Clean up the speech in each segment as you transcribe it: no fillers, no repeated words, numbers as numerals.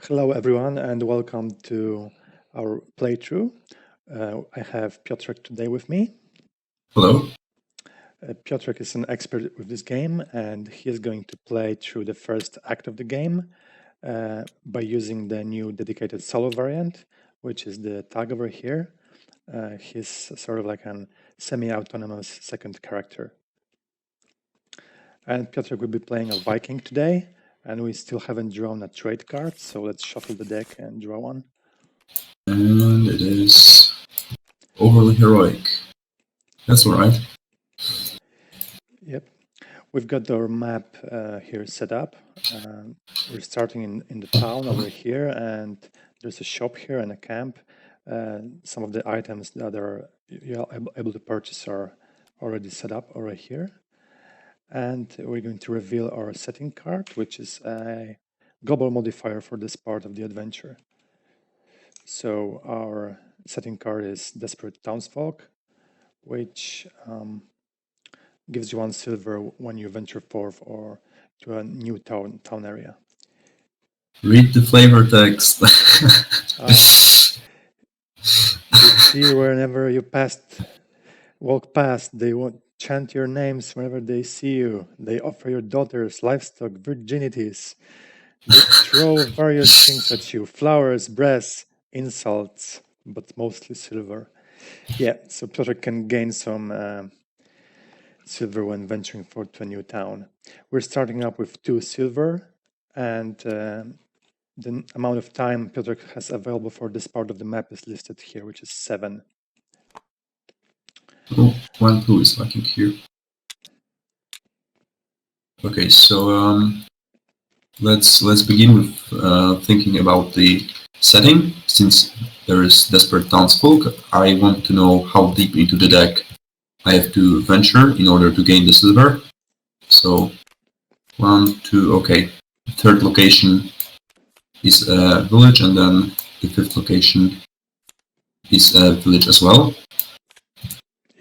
Hello everyone and welcome to our playthrough. I have Piotrek today with me. Hello. Piotrek is an expert with this game and he is going to play through the first act of the game by using the new dedicated solo variant, which is the tag over here. He's sort of like a semi-autonomous second character. And Piotrek will be playing a Viking today, and we still haven't drawn a trade card, so let's shuffle the deck and draw one. And it is overly heroic. That's all right. Yep. We've got our map here set up. We're starting in the town over here, and there's a shop here and a camp. Some of the items that you're able to purchase are already set up over here. And we're going to reveal our setting card, which is a global modifier for this part of the adventure. So our setting card is Desperate Townsfolk, which gives you 1 silver when you venture forth or to a new town area. Read the flavor text. You see, whenever you walk past, they won't chant your names whenever they see you. They offer your daughters livestock, virginities. They throw various things at you: flowers, breasts, insults, but mostly silver. Yeah, so Piotr can gain some silver when venturing forth to a new town. We're starting up with 2 silver, and the amount of time Piotr has available for this part of the map is listed here, which is 7. Oh, 1 blue is lacking here. Okay, so let's begin with thinking about the setting. Since there is Desperate Townsfolk, I want to know how deep into the deck I have to venture in order to gain the silver. So 1, 2, okay. The 3rd location is a village, and then the 5th location is a village as well.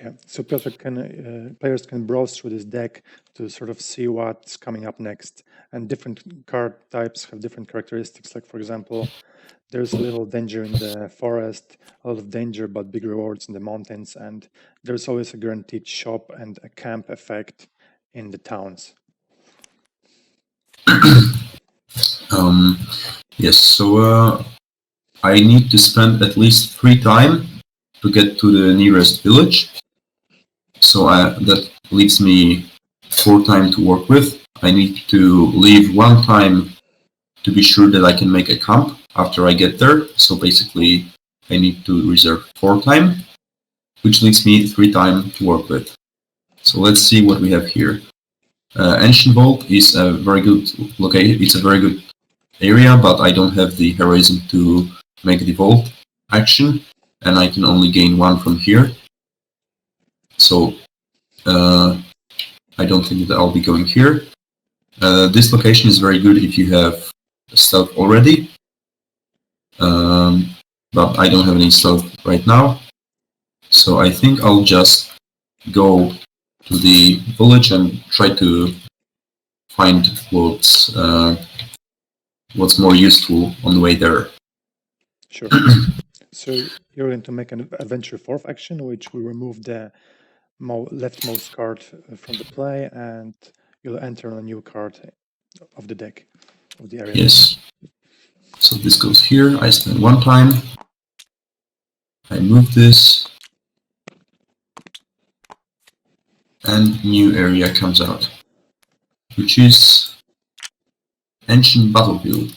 Yeah, so Piotr players can browse through this deck to sort of see what's coming up next. And different card types have different characteristics. Like, for example, there's a little danger in the forest, a lot of danger but big rewards in the mountains, and there's always a guaranteed shop and a camp effect in the towns. Yes, so I need to spend at least 3 time to get to the nearest village. So that leaves me 4 time to work with. I need to leave 1 time to be sure that I can make a camp after I get there. So basically, I need to reserve 4 time, which leaves me 3 time to work with. So let's see what we have here. Ancient Vault is a very good location. It's a very good area, but I don't have the heroism to make the vault action, and I can only gain 1 from here. So I don't think that I'll be going here. This location is very good if you have stealth already, but I don't have any stealth right now. So I think I'll just go to the village and try to find what's more useful on the way there. Sure. So you're going to make an adventure forth action, which will remove the leftmost card from the play, and you'll enter on a new card of the deck, of the area. Yes. So this goes here. I spend 1 time. I move this. And new area comes out, which is Ancient Battlefield.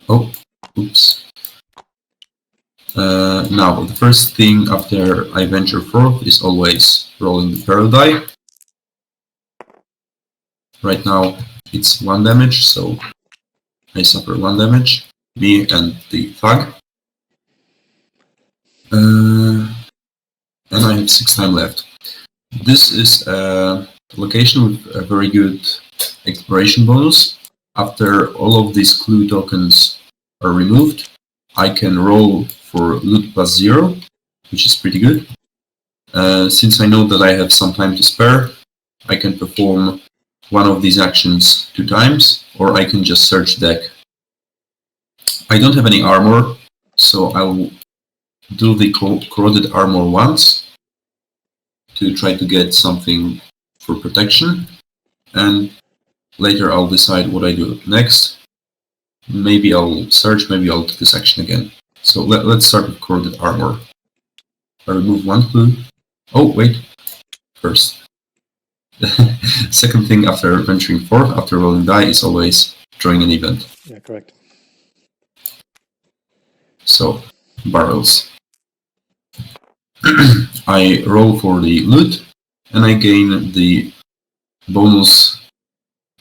Oh, oops. Now, the first thing after I venture forth is always rolling the peril die. Right now, it's 1 damage, so I suffer 1 damage, me and the thug. And I have 6 time left. This is a location with a very good exploration bonus. After all of these clue tokens are removed, I can roll for loot plus 0, which is pretty good. Since I know that I have some time to spare, I can perform one of these actions 2 times, or I can just search deck. I don't have any armor, so I'll do the corroded armor once to try to get something for protection, and later I'll decide what I do next. Maybe I'll search, maybe I'll do this action again. So let's start with corroded armor. I remove 1 clue. Oh, wait. First. Second thing after venturing forth, after rolling die, is always drawing an event. Yeah, correct. So, barrels. I roll for the loot, and I gain the bonus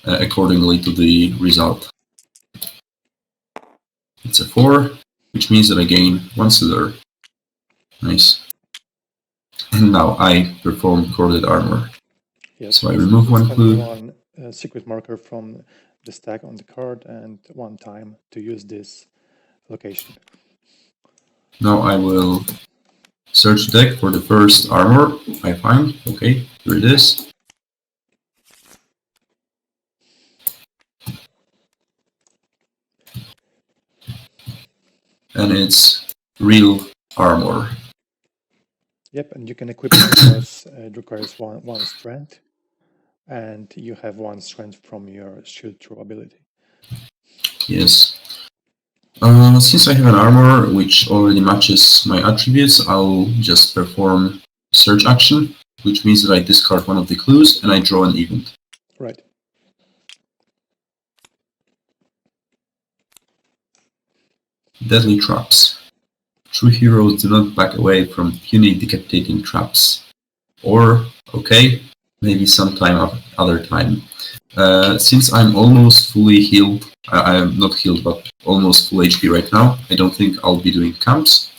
accordingly to the result. It's a 4, which means that I gain 1 silver. Nice. And now I perform corroded armor. Yes, so I remove 1 clue. One secret marker from the stack on the card and 1 time to use this location. Now I will search deck for the first armor I find. Okay, here it is. And it's real armor. Yep, and you can equip it because it requires one strength, and you have 1 strength from your shield throw ability. Yes. Since I have an armor which already matches my attributes, I'll just perform search action, which means that I discard 1 of the clues and I draw an event. Right. Deadly traps. True heroes do not back away from puny decapitating traps. Or, okay, maybe sometime other time. Since I'm almost fully healed, I am not healed, but almost full HP right now, I don't think I'll be doing camps.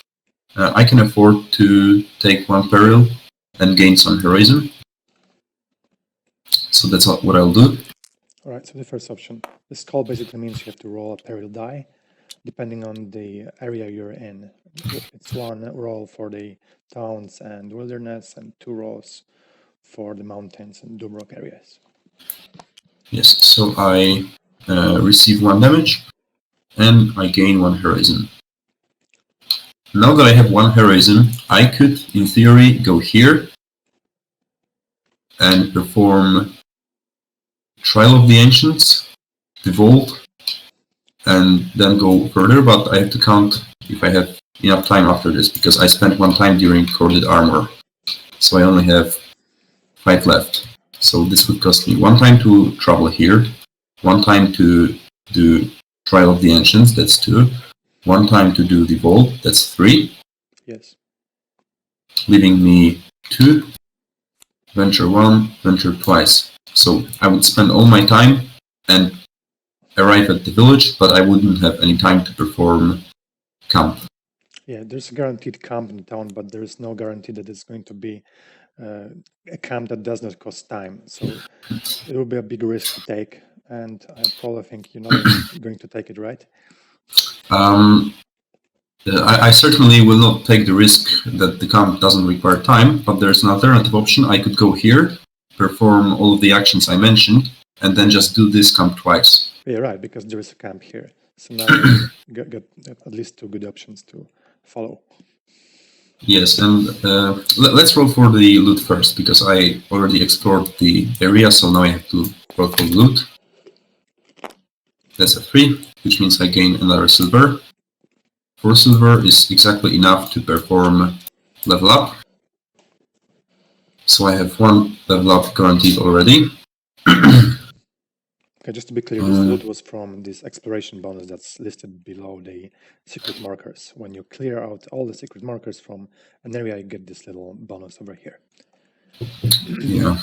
I can afford to take 1 peril and gain some heroism. So that's what I'll do. Alright, so the first option. This call basically means you have to roll a peril die, depending on the area you're in. It's 1 roll for the towns and wilderness, and 2 rolls for the mountains and Doomrock areas. Yes, so I receive 1 damage, and I gain 1 heroism. Now that I have 1 heroism, I could, in theory, go here and perform Trial of the Ancients, Devolve, and then go further, but I have to count if I have enough time after this, because I spent 1 time during corroded armor, so I only have 5 left. So this would cost me 1 time to travel here, 1 time to do Trial of the Ancients, that's 2, 1 time to do Devolve, that's 3. Yes. Leaving me 2, venture 1, venture twice. So I would spend all my time and arrive at the village, but I wouldn't have any time to perform camp. Yeah, there's a guaranteed camp in the town, but there's no guarantee that it's going to be a camp that does not cost time. So it will be a big risk to take, and I probably think you're not going to take it, right? I certainly will not take the risk that the camp doesn't require time, but there's an alternative option. I could go here, perform all of the actions I mentioned, and then just do this camp twice. Yeah, right, because there is a camp here. So now you got at least 2 good options to follow. Yes, and let's roll for the loot first, because I already explored the area, so now I have to roll for loot. That's a 3, which means I gain another silver. 4 silver is exactly enough to perform level up. So I have 1 level up guaranteed already. Okay, just to be clear, this loot was from this exploration bonus that's listed below the secret markers. When you clear out all the secret markers from an area, you get this little bonus over here. Yeah.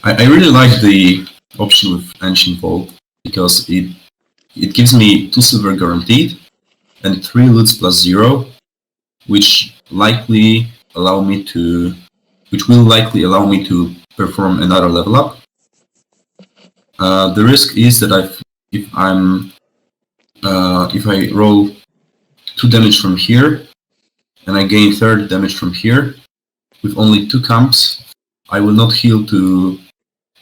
I really like the option with Ancient Vault, because it gives me 2 silver guaranteed and 3 loots plus 0, which will likely allow me to perform another level up. The risk is that if I roll 2 damage from here and I gain 3rd damage from here with only 2 camps, I will not heal to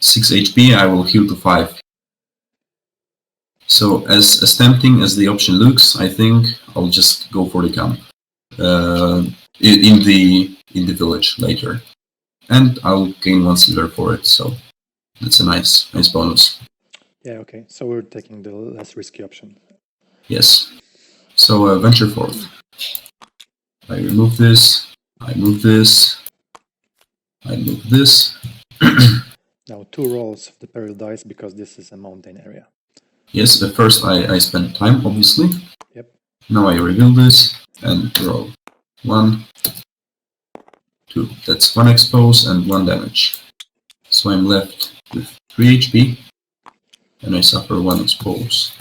6 HP, I will heal to 5. So as tempting as the option looks, I think I'll just go for the camp in the village later, and I'll gain 1 silver for it. So that's a nice bonus. Yeah, okay. So we're taking the less risky option. Yes. So venture forth. I remove this. I move this. I move this. Now 2 rolls of the peril dice because this is a mountain area. Yes, at first I spent time, obviously. Yep. Now I reveal this and roll 1, 2. That's 1 expose and 1 damage. So I'm left with 3 HP and I suffer 1 expose.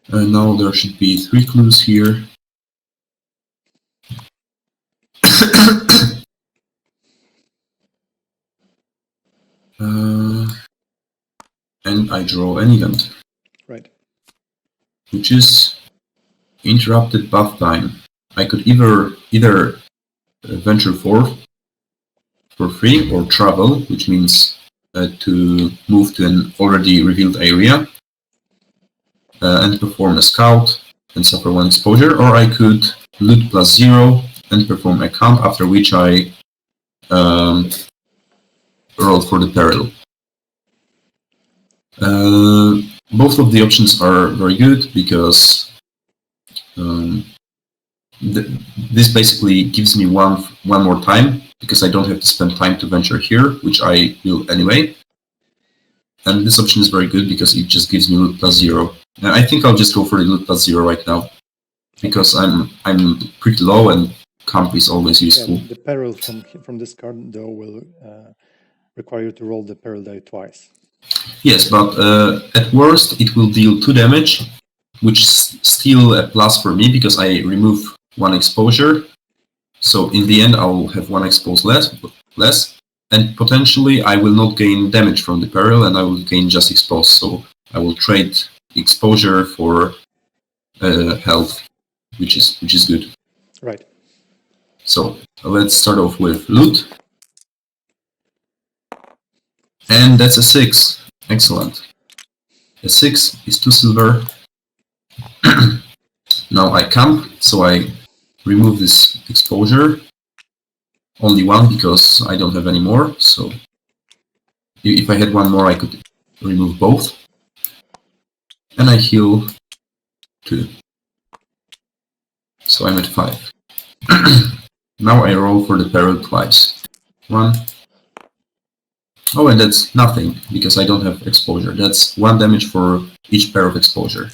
And now there should be 3 clues here. And I draw an event. Right. Which is interrupted buff time. I could either venture forth for free or travel, which means to move to an already revealed area and perform a scout and suffer 1 exposure, or I could loot +0 and perform a camp, after which I roll for the peril. Both of the options are very good because this basically gives me one more time, because I don't have to spend time to venture here, which I will anyway. And this option is very good because it just gives me loot +0. And I think I'll just go for the loot +0 right now, because I'm pretty low and camp is always useful. Yeah, the peril from this card though will require you to roll the peril die twice. Yes, but at worst it will deal 2 damage, which is still a plus for me because I remove 1 exposure. So in the end I'll have 1 expose less, and potentially I will not gain damage from the peril and I will gain just expose. So I will trade exposure for health, which is good. Right. So let's start off with loot. And that's a 6. Excellent. A 6 is 2 silver. Now I camp, so I remove this exposure. Only 1 because I don't have any more. So if I had 1 more, I could remove both. And I heal 2. So I'm at 5. Now I roll for the peril twice. 1. Oh, and that's nothing, because I don't have exposure. That's 1 damage for each pair of exposure.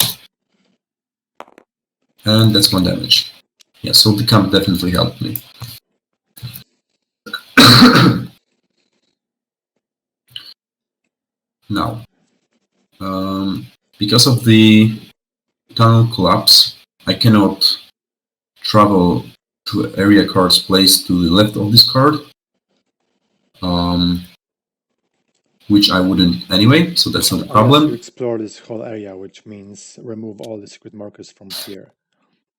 And that's 1 damage. Yeah, so the camp definitely helped me. Now, because of the tunnel collapse, I cannot travel to area cards placed to the left of this card, which I wouldn't anyway, so that's not a problem. Unless you explore this whole area, which means remove all the secret markers from here.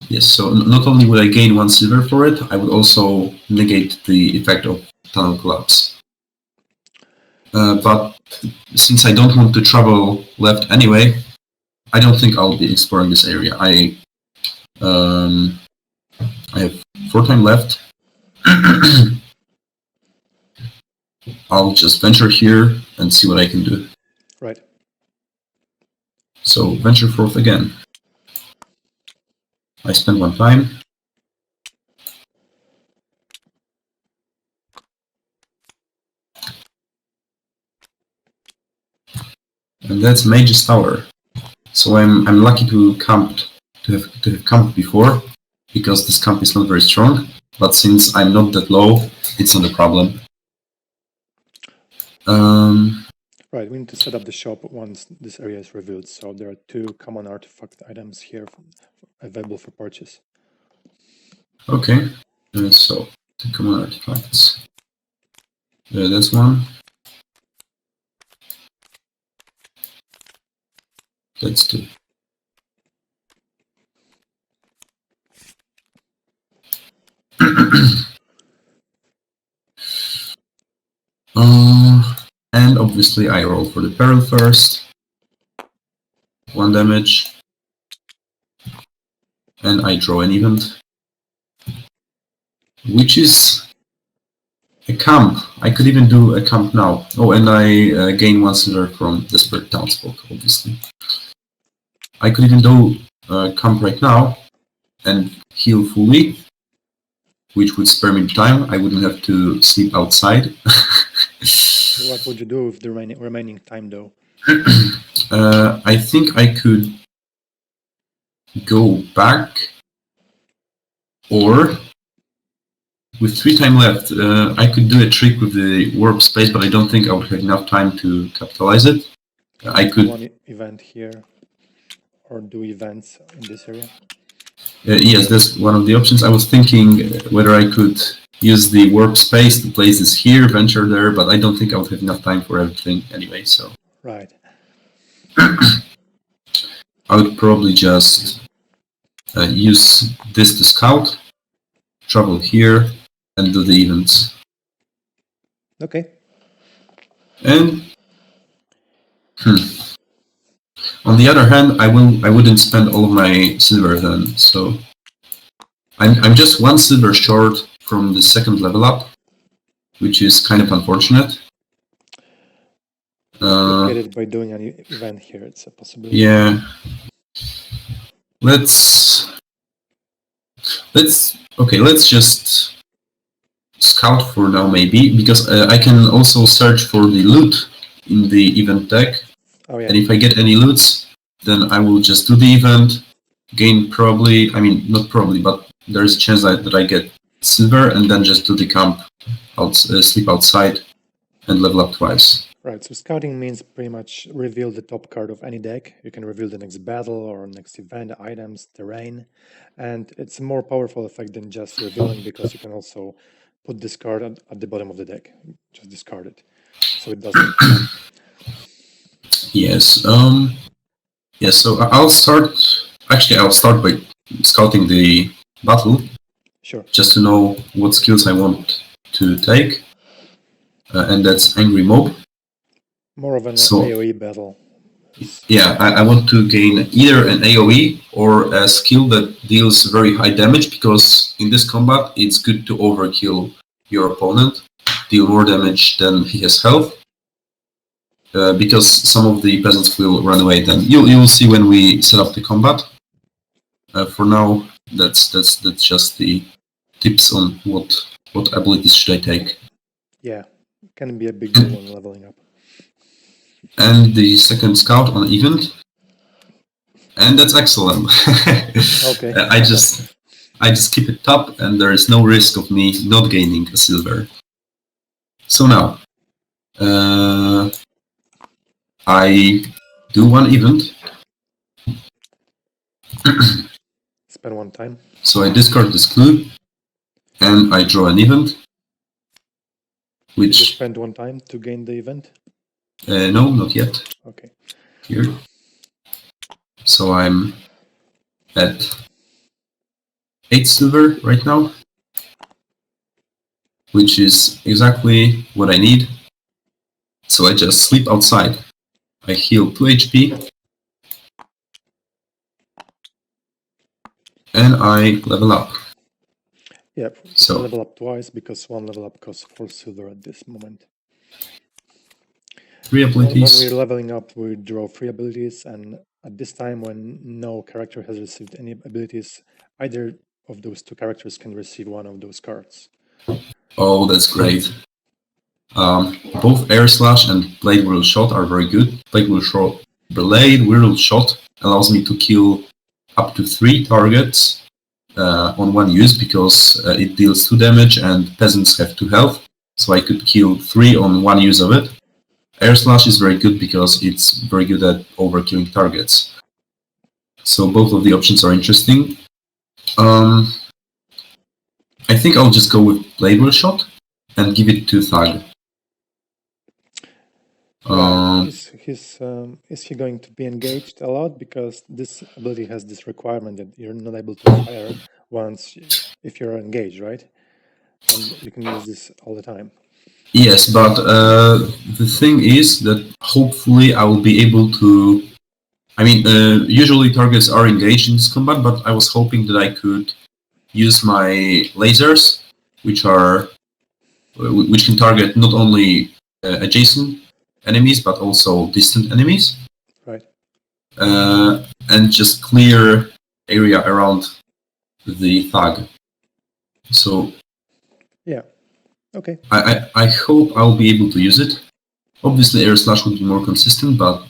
Yes, so not only would I gain 1 silver for it, I would also negate the effect of tunnel collapse. But since I don't want to travel left anyway, I don't think I'll be exploring this area. I have 4 time left. I'll just venture here and see what I can do. Right. So venture forth again. I spend 1 time. And that's Mage's Tower. So I'm lucky to have camped before, because this camp is not very strong. But since I'm not that low, it's not a problem. Right, we need to set up the shop once this area is revealed. So there are 2 common artifact items here available for purchase. Okay, so the common artifacts. That's 1. That's 2. Obviously, I roll for the peril first. 1 damage. And I draw an event. Which is a camp. I could even do a camp now. Oh, and I gain 1 silver from Desperate Townsfolk, obviously. I could even do a camp right now and heal fully, which would spare me time. I wouldn't have to sleep outside. What would you do with the remaining time, though? I think I could go back, or with 3 time left, I could do a trick with the warp space, but I don't think I would have enough time to capitalize it. I could. One event here, or do events in this area. Yes, that's one of the options. I was thinking whether I could use the warp space to place this here, venture there, but I don't think I would have enough time for everything anyway. So right, I would probably just use this to scout, travel here, and do the events. Okay. And on the other hand, I wouldn't spend all of my silver then. So I'm just 1 silver short from the 2nd level up, which is kind of unfortunate. You get it by doing an event here. It's a possibility. Yeah. Let's just scout for now, maybe, because I can also search for the loot in the event deck. Oh, yeah. And if I get any loots, then I will just do the event, gain probably, I mean, not probably, but there's a chance that I get silver, and then just do the camp, sleep outside, and level up twice. Right, so scouting means pretty much reveal the top card of any deck. You can reveal the next battle or next event, items, terrain, and it's a more powerful effect than just revealing because you can also put this card at the bottom of the deck. Just discard it, so it doesn't come up. Yes. Yes. So I'll start. Actually, I'll start by scouting the battle. Sure. Just to know what skills I want to take, and that's Angry Mob. More of an AoE battle. Yeah, I want to gain either an AoE or a skill that deals very high damage, because in this combat it's good to overkill your opponent, deal more damage than he has health, because some of the peasants will run away then. You'll see when we set up the combat. For now, that's just the tips on what abilities should I take. Yeah, can be a big deal when leveling up. And the second scout on event, and that's excellent. Okay. I just keep it top, and there is no risk of me not gaining a silver. So now, I do 1 event. Spend 1 time. So I discard this clue, and I draw an event. Which you spend 1 time to gain the event? No, not yet. Okay. Here. So I'm at 8 silver right now, which is exactly what I need. So I just sleep outside. I heal 2 HP. And I level up. Yep, so level up twice because 1 level up costs 4 silver at this moment. 3 abilities. When we're leveling up, we draw 3 abilities, and at this time, when no character has received any abilities, either of those 2 characters can receive 1 of those cards. Oh, that's great. Both Air Slash and Blade Whirl Shot are very good. Blade Whirl Shot allows me to kill up to 3 targets on 1 use, because it deals 2 damage and peasants have 2 health, so I could kill 3 on 1 use of it. Air Slash is very good because it's very good at overkilling targets. So both of the options are interesting. I think I'll just go with Blade Whirl Shot and give it to Thug. Is he going to be engaged a lot? Because this ability has this requirement that you're not able to fire once if you're engaged, right? And you can use this all the time. Yes, but the thing is that hopefully I will be able to. I mean, usually targets are engaged in this combat, but I was hoping that I could use my lasers, which are which can target not only adjacent enemies but also distant enemies, Right. and just clear area around the thug. So Yeah. Okay. I hope I'll be able to use it. Obviously, air slash would be more consistent, but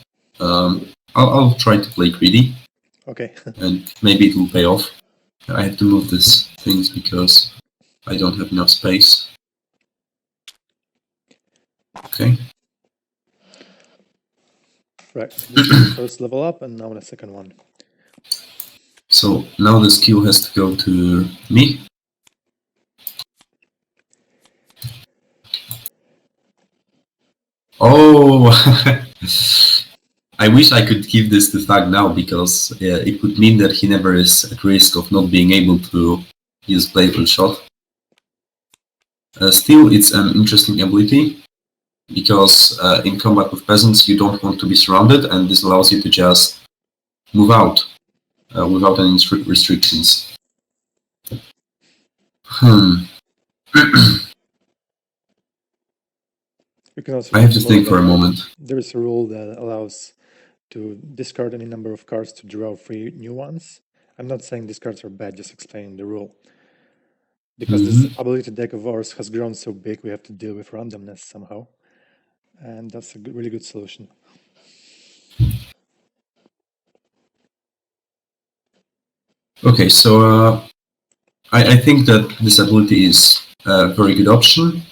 I'll try to play greedy, Okay. and maybe it will pay off. I have to move these things because I don't have enough space. Okay. Right. So this is the first level up, and now the second one. So now the skill has to go to me. Oh, I wish I could give this to Thug now because it would mean that he never is at risk of not being able to use playful shot. Still, it's an interesting ability because in combat with peasants you don't want to be surrounded, and this allows you to just move out without any restrictions. You can also I have use to think for mulligan, a right? moment. There is a rule that allows to discard any number of cards to draw 3 new ones. I'm not saying these cards are bad, just explaining the rule. Because this Mhm. ability deck of ours has grown so big, we have to deal with randomness somehow. And that's a really good solution. Okay, so I think that this ability is a very good option.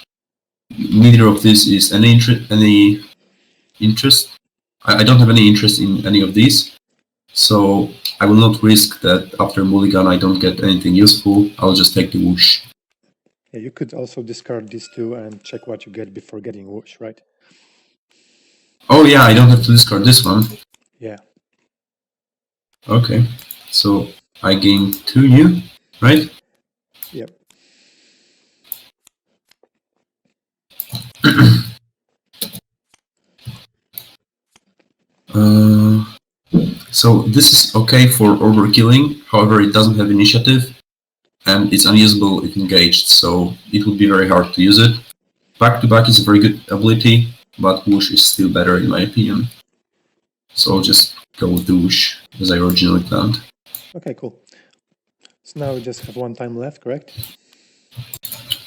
Neither of this is any interest. I don't have any interest in any of these, so I will not risk that after Mulligan I don't get anything useful. I'll just take the whoosh. Yeah, you could also discard these two and check what you get before getting whoosh, right? Oh yeah, I don't have to discard this one. Yeah. Okay, so I gain 2 new, right? Yep. Uh, so this is okay for overkilling. However, it doesn't have initiative, and it's unusable if engaged. So it would be very hard to use it. Back to back is a very good ability, but whoosh is still better in my opinion. So I'll just go with the whoosh as I originally planned. Okay, cool. So now we just have 1 time left, correct?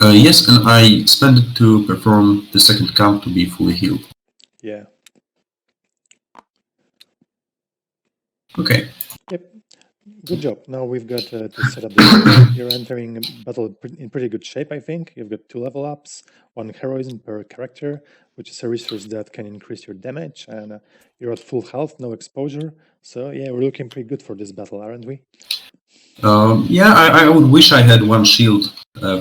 Yes, and I spent it to perform the second count to be fully healed. Yeah. Okay. Yep. Good job. Now we've got to set up the battle. You're entering battle in pretty good shape, I think. You've got 2 level ups, 1 heroism per character, which is a resource that can increase your damage, and you're at full health, no exposure. So yeah, we're looking pretty good for this battle, aren't we? Yeah, I would wish I had 1 shield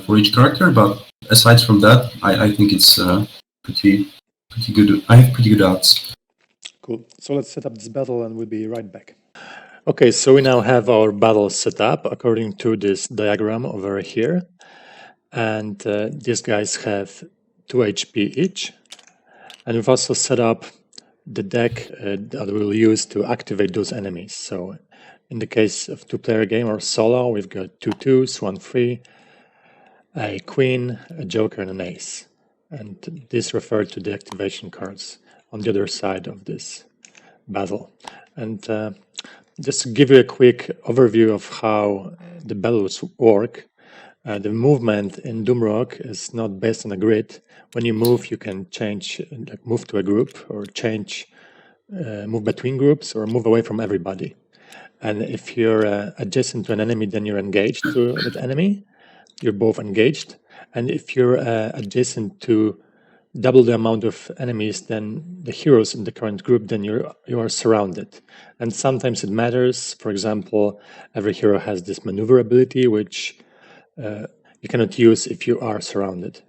for each character, but aside from that, I think it's pretty good. I have pretty good odds. Cool. So let's set up this battle and we'll be right back. Okay, so we now have our battle set up according to this diagram over here. And these guys have 2 HP each. And we've also set up the deck that we'll use to activate those enemies. So in the case of 2-player game or solo, we've got 2 twos, 1 3, a queen, a joker, and an ace. And this referred to the activation cards on the other side of this battle. And just to give you a quick overview of how the battles work, the movement in Doomrock is not based on a grid. When you move, you can change, like move to a group or change, move between groups or move away from everybody. And if you're adjacent to an enemy, then you're engaged to that enemy. You're both engaged. And if you're adjacent to double the amount of enemies than the heroes in the current group, then you are surrounded. And sometimes it matters. For example, every hero has this maneuver ability, which you cannot use if you are surrounded.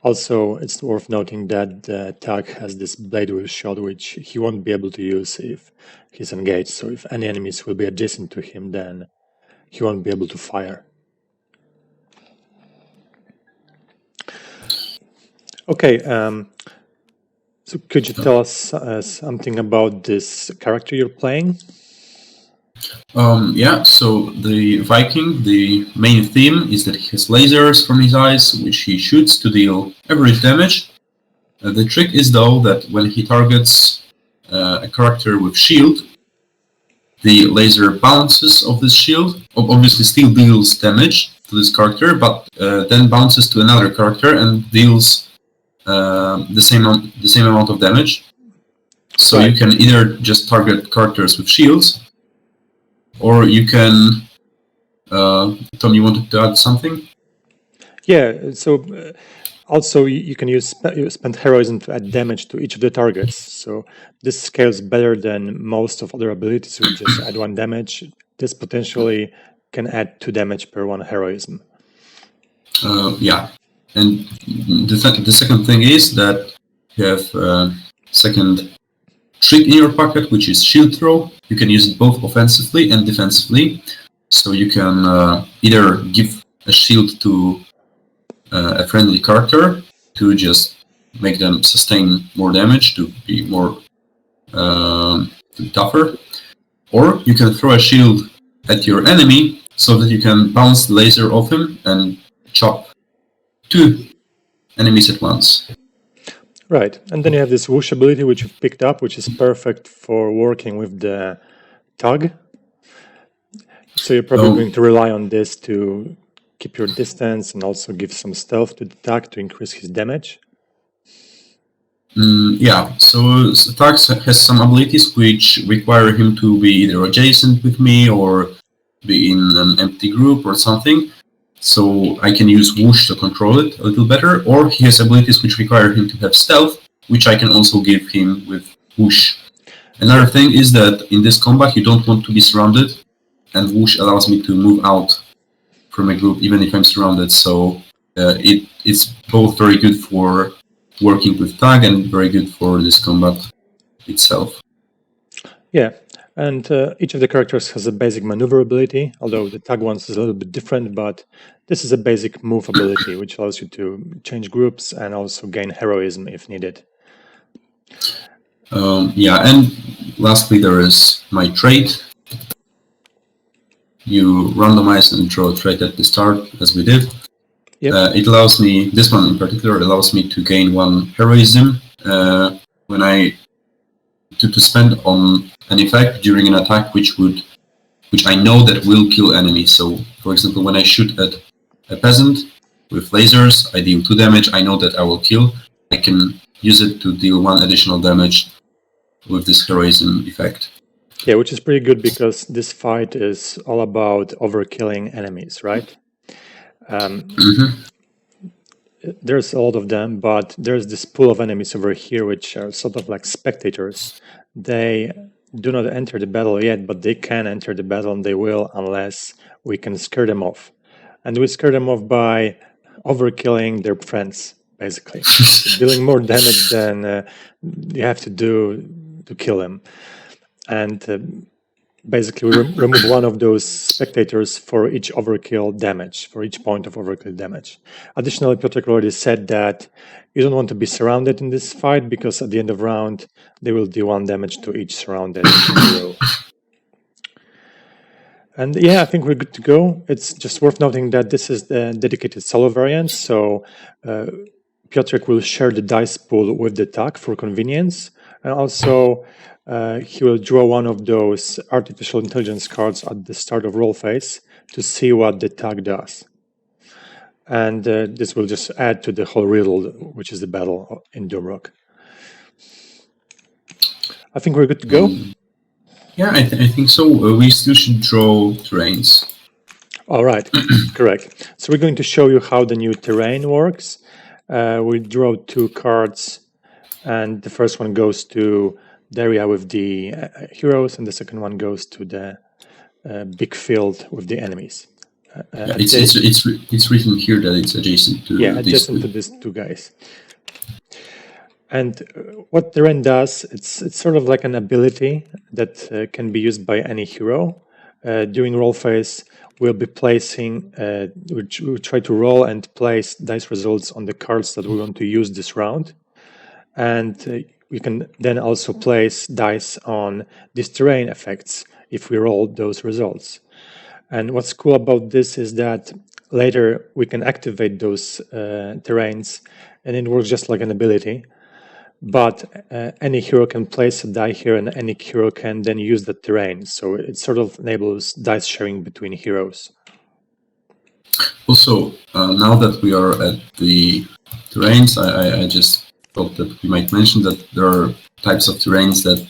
Also, it's worth noting that the Tag has this blade wheel shot, which he won't be able to use if he's engaged. So if any enemies will be adjacent to him, then he won't be able to fire. Okay, so could you tell us something about this character you're playing? Yeah, so the Viking, the main theme is that he has lasers from his eyes, which he shoots to deal average damage. The trick is, though, that when he targets a character with shield, the laser bounces off this shield. Obviously, still deals damage to this character, but then bounces to another character and deals the same amount of damage. So Right. you can either just target characters with shields, or you can. Tom, you wanted to add something? Yeah, so also you can use spend heroism to add damage to each of the targets. So this scales better than most of other abilities, which just add one damage. This potentially can add 2 damage per one heroism. Yeah, and the second thing is that you have second trick in your pocket, which is shield throw. You can use it both offensively and defensively. So you can either give a shield to a friendly character to just make them sustain more damage, to be more tougher, or you can throw a shield at your enemy so that you can bounce the laser off him and chop 2 enemies at once. Right, and then you have this whoosh ability, which you've picked up, which is perfect for working with the tug. So you're probably going to rely on this to keep your distance and also give some stealth to the tug to increase his damage. Yeah, so Tax has some abilities which require him to be either adjacent with me or be in an empty group or something. So I can use Whoosh to control it a little better, or he has abilities which require him to have stealth, which I can also give him with Whoosh. Another thing is that in this combat you don't want to be surrounded, and Whoosh allows me to move out from a group even if I'm surrounded. So it's both very good for working with tag and very good for this combat itself. Yeah, and each of the characters has a basic maneuver ability, although the tag one's is a little bit different, but this is a basic move ability, which allows you to change groups and also gain heroism if needed. Yeah, and lastly there is my trait. You randomize and draw a trait at the start, as we did. Yep. It allows me, this one in particular, allows me to gain 1 heroism when to spend on an effect during an attack which I know that will kill enemies. So, for example, when I shoot at a peasant with lasers, I deal 2 damage. I know that I will kill. I can use it to deal 1 additional damage with this heroism effect. Yeah, which is pretty good because this fight is all about overkilling enemies, right? There's a lot of them, but there's this pool of enemies over here which are sort of like spectators. They do not enter the battle yet, but they can enter the battle and they will unless we can scare them off. And we scare them off by overkilling their friends, basically. So dealing more damage than you have to do to kill them. And basically, we remove one of those spectators for each overkill damage, for each point of overkill damage. Additionally, Piotr already said that you don't want to be surrounded in this fight because at the end of round, they will do 1 damage to each surrounded hero. And yeah, I think we're good to go. It's just worth noting that this is the dedicated solo variant, so Piotr will share the dice pool with the tag for convenience, and also he will draw one of those artificial intelligence cards at the start of roll phase to see what the tag does. And this will just add to the whole riddle, which is the battle in Doomrock. I think we're good to go. Yeah, I think so. We still should draw terrains. All right, correct. So we're going to show you how the new terrain works. We draw 2 cards, and the first one goes to the area with the heroes, and the second one goes to the big field with the enemies. It's written here that it's adjacent to adjacent to these 2 guys. And what terrain does, it's sort of like an ability that can be used by any hero. During roll phase, we'll be placing, we'll try to roll and place dice results on the cards that we want to use this round. And we can then also place dice on these terrain effects if we roll those results. And what's cool about this is that later we can activate those terrains, and it works just like an ability. But any hero can place a die here, and any hero can then use the terrain. So it sort of enables dice sharing between heroes. Also, now that we are at the terrains, I just thought that we might mention that there are types of terrains that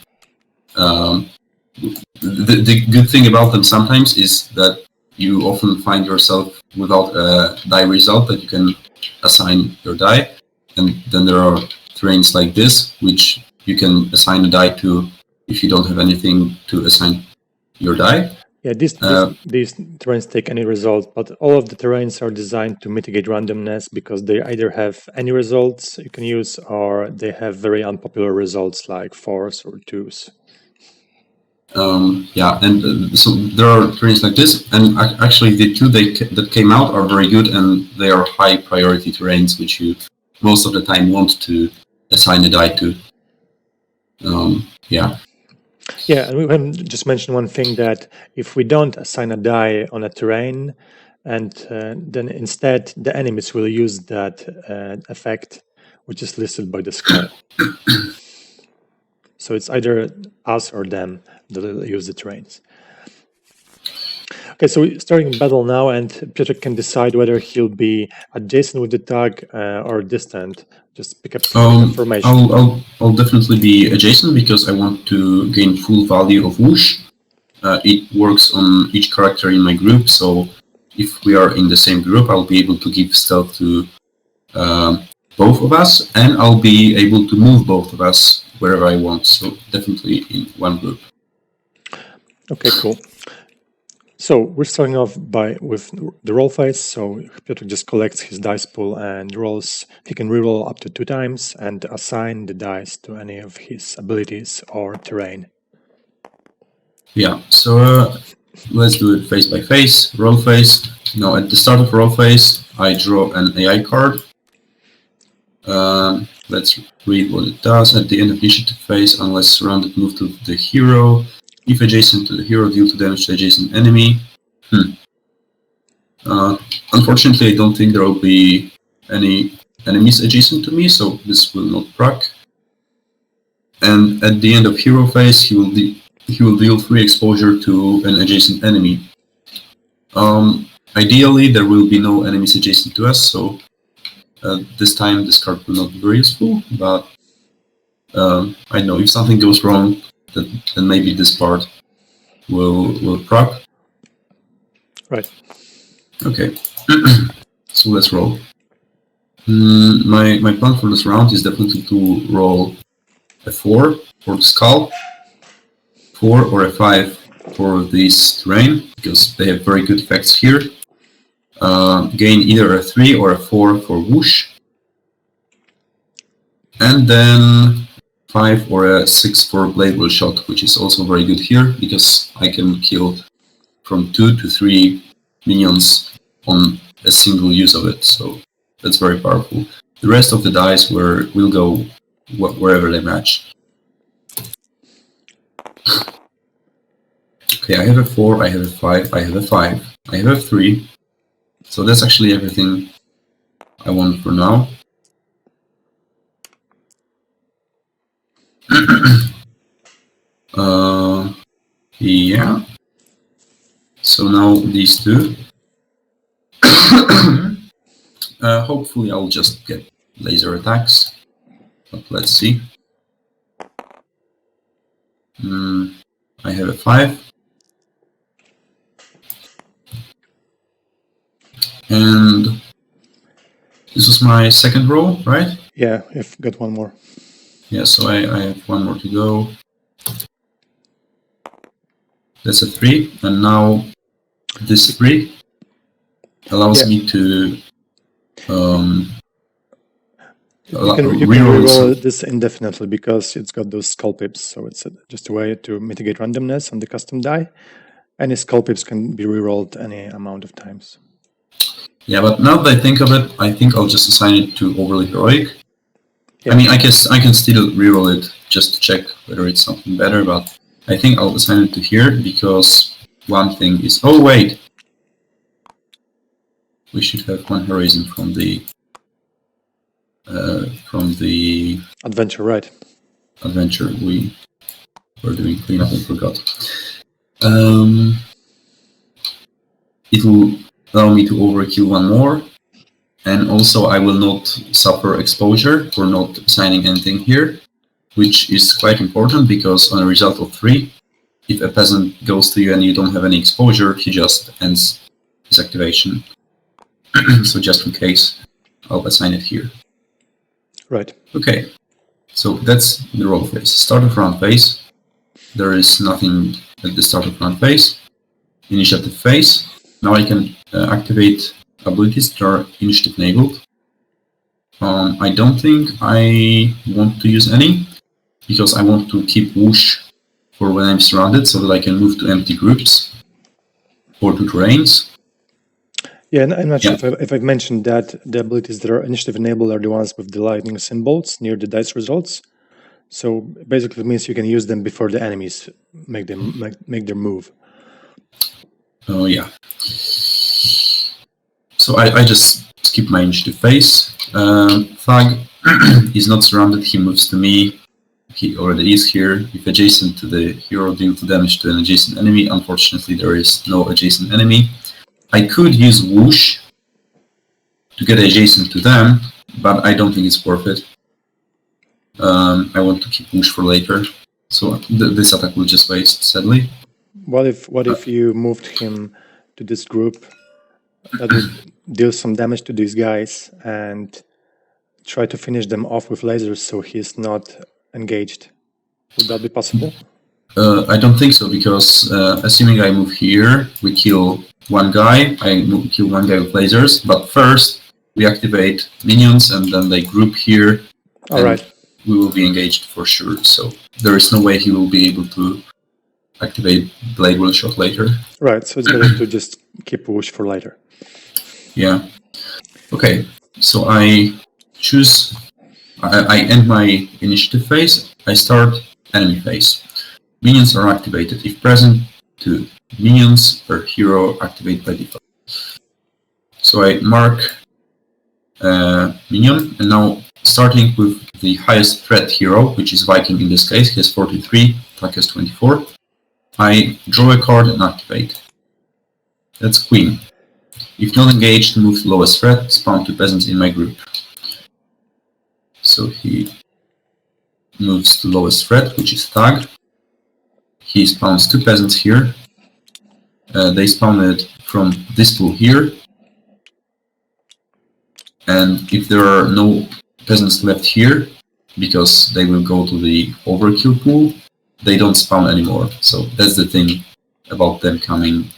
the good thing about them sometimes is that you often find yourself without a die result that you can assign your die, and then there are terrains like this which you can assign a die to if you don't have anything to assign your die. Yeah, these terrains take any result, but all of the terrains are designed to mitigate randomness because they either have any results you can use or they have very unpopular results like 4s or 2s. Yeah, and so there are terrains like this, and actually the two that came out are very good, and they are high priority terrains which you most of the time want to assign a die to. Yeah. Yeah, and we can just mention one thing, that if we don't assign a die on a terrain, and then instead the enemies will use that effect, which is listed by the skull. So it's either us or them that will use the terrains. Okay, so we're starting battle now, and Piotr can decide whether he'll be adjacent with the tag or distant. Just pick up information. I'll definitely be adjacent because I want to gain full value of whoosh. It works on each character in my group, so if we are in the same group, I'll be able to give stealth to both of us, and I'll be able to move both of us wherever I want. So definitely in one group. Okay, cool. So we're starting off with the roll phase. So Piotr just collects his dice pool and rolls. He can reroll up to 2 times and assign the dice to any of his abilities or terrain. Yeah, so let's do it phase by phase. Roll phase. Now at the start of roll phase, I draw an AI card. Let's read what it does. At the end of initiative phase, unless surrounded, move to the hero. If adjacent to the hero, deal 2 damage to adjacent enemy. Unfortunately, I don't think there will be any enemies adjacent to me, so this will not proc. And at the end of hero phase, he will deal 3 exposure to an adjacent enemy. Ideally, there will be no enemies adjacent to us, so this time this card will not be very useful, but I know if something goes wrong, then maybe this part will proc. Right. Okay. So let's roll. My plan for this round is definitely to roll a 4 for the skull, 4 or a 5 for this terrain, because they have very good effects here. Gain either a 3 or a 4 for whoosh. And then 5 or a 6 for blade will shot, which is also very good here, because I can kill from 2 to 3 minions on a single use of it, so that's very powerful. The rest of the dice will go wherever they match. Okay, I have a 4, I have a 5, I have a 5, I have a 3, so that's actually everything I want for now. Yeah. So now these two. Hopefully I'll just get laser attacks, but let's see. I have a 5. And this was my second roll, right? Yeah, I've got one more. Yeah, so I have one more to go. That's a 3, and now this 3 allows me to you can reroll this indefinitely because it's got those skull pips, so it's just a way to mitigate randomness on the custom die. Any skull pips can be rerolled any amount of times. Yeah, but now that I think of it, I think I'll just assign it to overly heroic. Yeah. I mean, I guess I can still reroll it just to check whether it's something better, but I think I'll assign it to here because one thing is... Oh, wait! We should have one heroism from the Adventure, right? adventure. We were doing cleanup and forgot. It will allow me to overkill one more, and also I will not suffer exposure for not assigning anything here, which is quite important because on a result of 3, if a peasant goes to you and you don't have any exposure, he just ends his activation. So just in case, I'll assign it here. Right. Okay, so that's the roll phase. Start of round phase. There is nothing at the start of round phase. Initiative phase. Now I can activate abilities that are initiative enabled. I don't think I want to use any because I want to keep whoosh for when I'm surrounded so that I can move to empty groups or to terrains. Yeah, and I'm not sure if I've mentioned that the abilities that are initiative enabled are the ones with the lightning symbols near the dice results. So basically it means you can use them before the enemies make their move. Oh yeah. So I just skip my initiative phase. Thug is not surrounded, he moves to me. He already is here. If adjacent to the hero, deal 2 damage to an adjacent enemy. Unfortunately, there is no adjacent enemy. I could use whoosh to get adjacent to them, but I don't think it's worth it. I want to keep whoosh for later, so this attack will just waste, sadly. What if you moved him to this group that would deal some damage to these guys and try to finish them off with lasers so he's not engaged? Would that be possible? I don't think so, because assuming I move here, we kill one guy, kill one guy with lasers, but first we activate minions and then they group here. All right. We will be engaged for sure, so there is no way he will be able to activate Blade Will Shot later. Right, so it's better to just keep whoosh for later. Yeah. Okay, so I choose... I end my initiative phase, I start enemy phase. Minions are activated if present. 2 minions per hero activate by default. So I mark minion, and now starting with the highest threat hero, which is Viking in this case, he has 43, attack has 24. I draw a card and activate. That's Queen. If not engaged, move to lowest threat, spawn 2 peasants in my group. So he moves to lowest threat, which is Thug. He spawns 2 peasants here. They spawned from this pool here. And if there are no peasants left here, because they will go to the overkill pool, they don't spawn anymore. So that's the thing about them coming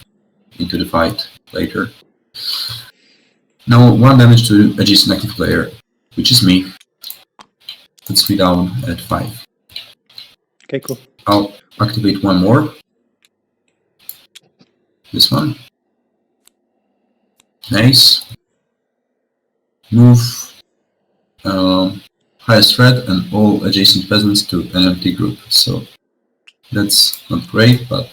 into the fight later. Now 1 damage to adjacent active player, which is me. Puts me down at 5. Okay, cool. I'll activate one more. This one. Nice. Move highest threat and all adjacent peasants to an empty group. So that's not great, but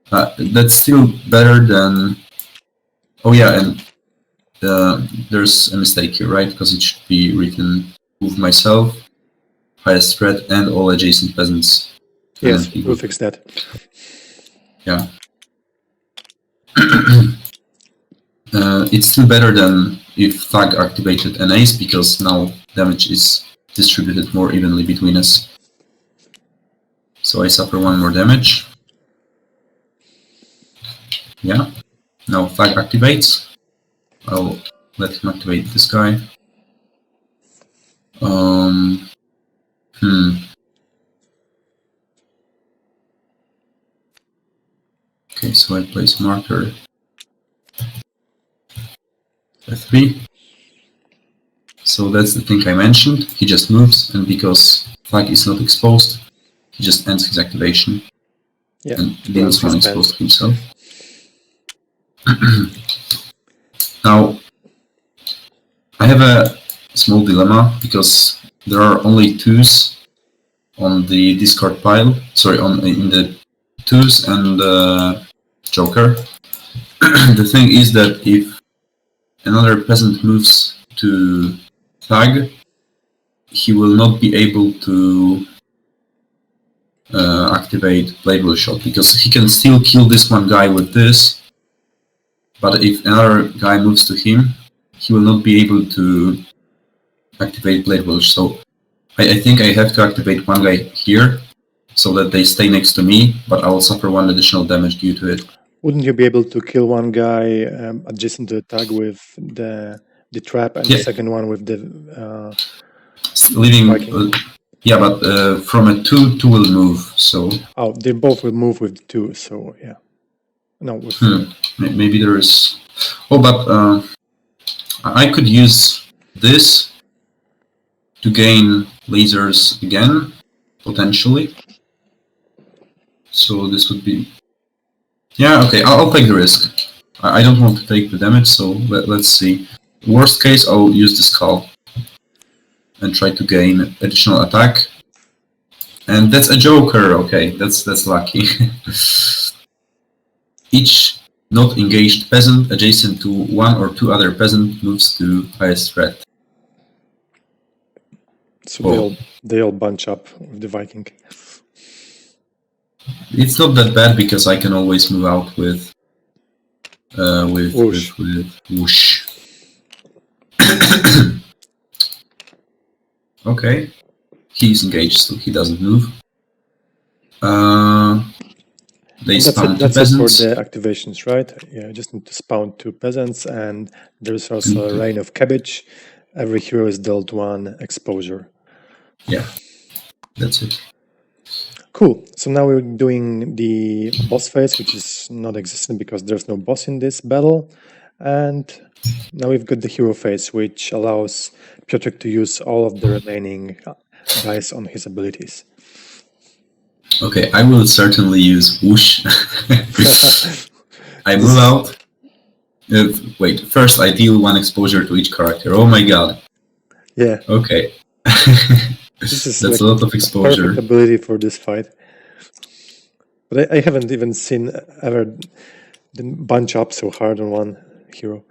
that's still better than... Oh yeah, and there's a mistake here, right? Because it should be written move myself, highest threat, and all adjacent peasants. Yes, we'll fix that. Yeah. It's still better than if Thug activated an ace, because now damage is distributed more evenly between us. So I suffer 1 more damage. Yeah. Now Thug activates. I'll let him activate this guy. Okay, so I place marker F3. So that's the thing I mentioned. He just moves, and because Thug is not exposed, he just ends his activation. Yeah, and deals one spend. expose to himself. Now, I have a small dilemma because there are only twos on the discard pile. Sorry, in the twos and Joker. The thing is that if another peasant moves to Thag, he will not be able to activate Blade Will Shot because he can still kill this one guy with this, but if another guy moves to him, he will not be able to activate Blade Will. So I think I have to activate one guy here so that they stay next to me, but I will suffer one additional damage due to it. Wouldn't you be able to kill one guy adjacent to the tag with the trap and the second one with the leaving? Viking? Yeah, but from a 2 will move. So they both will move with 2. So yeah, no, with maybe there is. Oh, but I could use this to gain lasers again, potentially. So this would be... Yeah, okay, I'll take the risk. I don't want to take the damage, so let's see. Worst case, I'll use the skull and try to gain additional attack. And that's a Joker, okay, that's lucky. Each not engaged peasant adjacent to one or two other peasant moves to highest threat. So they all bunch up with the Viking. It's not that bad because I can always move out with whoosh. Okay, he's engaged, so he doesn't move. They spawn two peasants. That's it for the activations, right? Yeah, just need to spawn 2 peasants, and there's also a rain of cabbage. Every hero is dealt 1 exposure. Yeah, that's it. Cool. So now we're doing the boss phase, which is not existent because there's no boss in this battle. And now we've got the hero phase, which allows Piotr to use all of the remaining dice on his abilities. Okay, I will certainly use whoosh. I move out. Wait, first I deal 1 exposure to each character. Oh my god. Yeah. Okay. This is that's a lot of exposure. Perfect ability for this fight. But I haven't even seen ever bunch up so hard on one hero.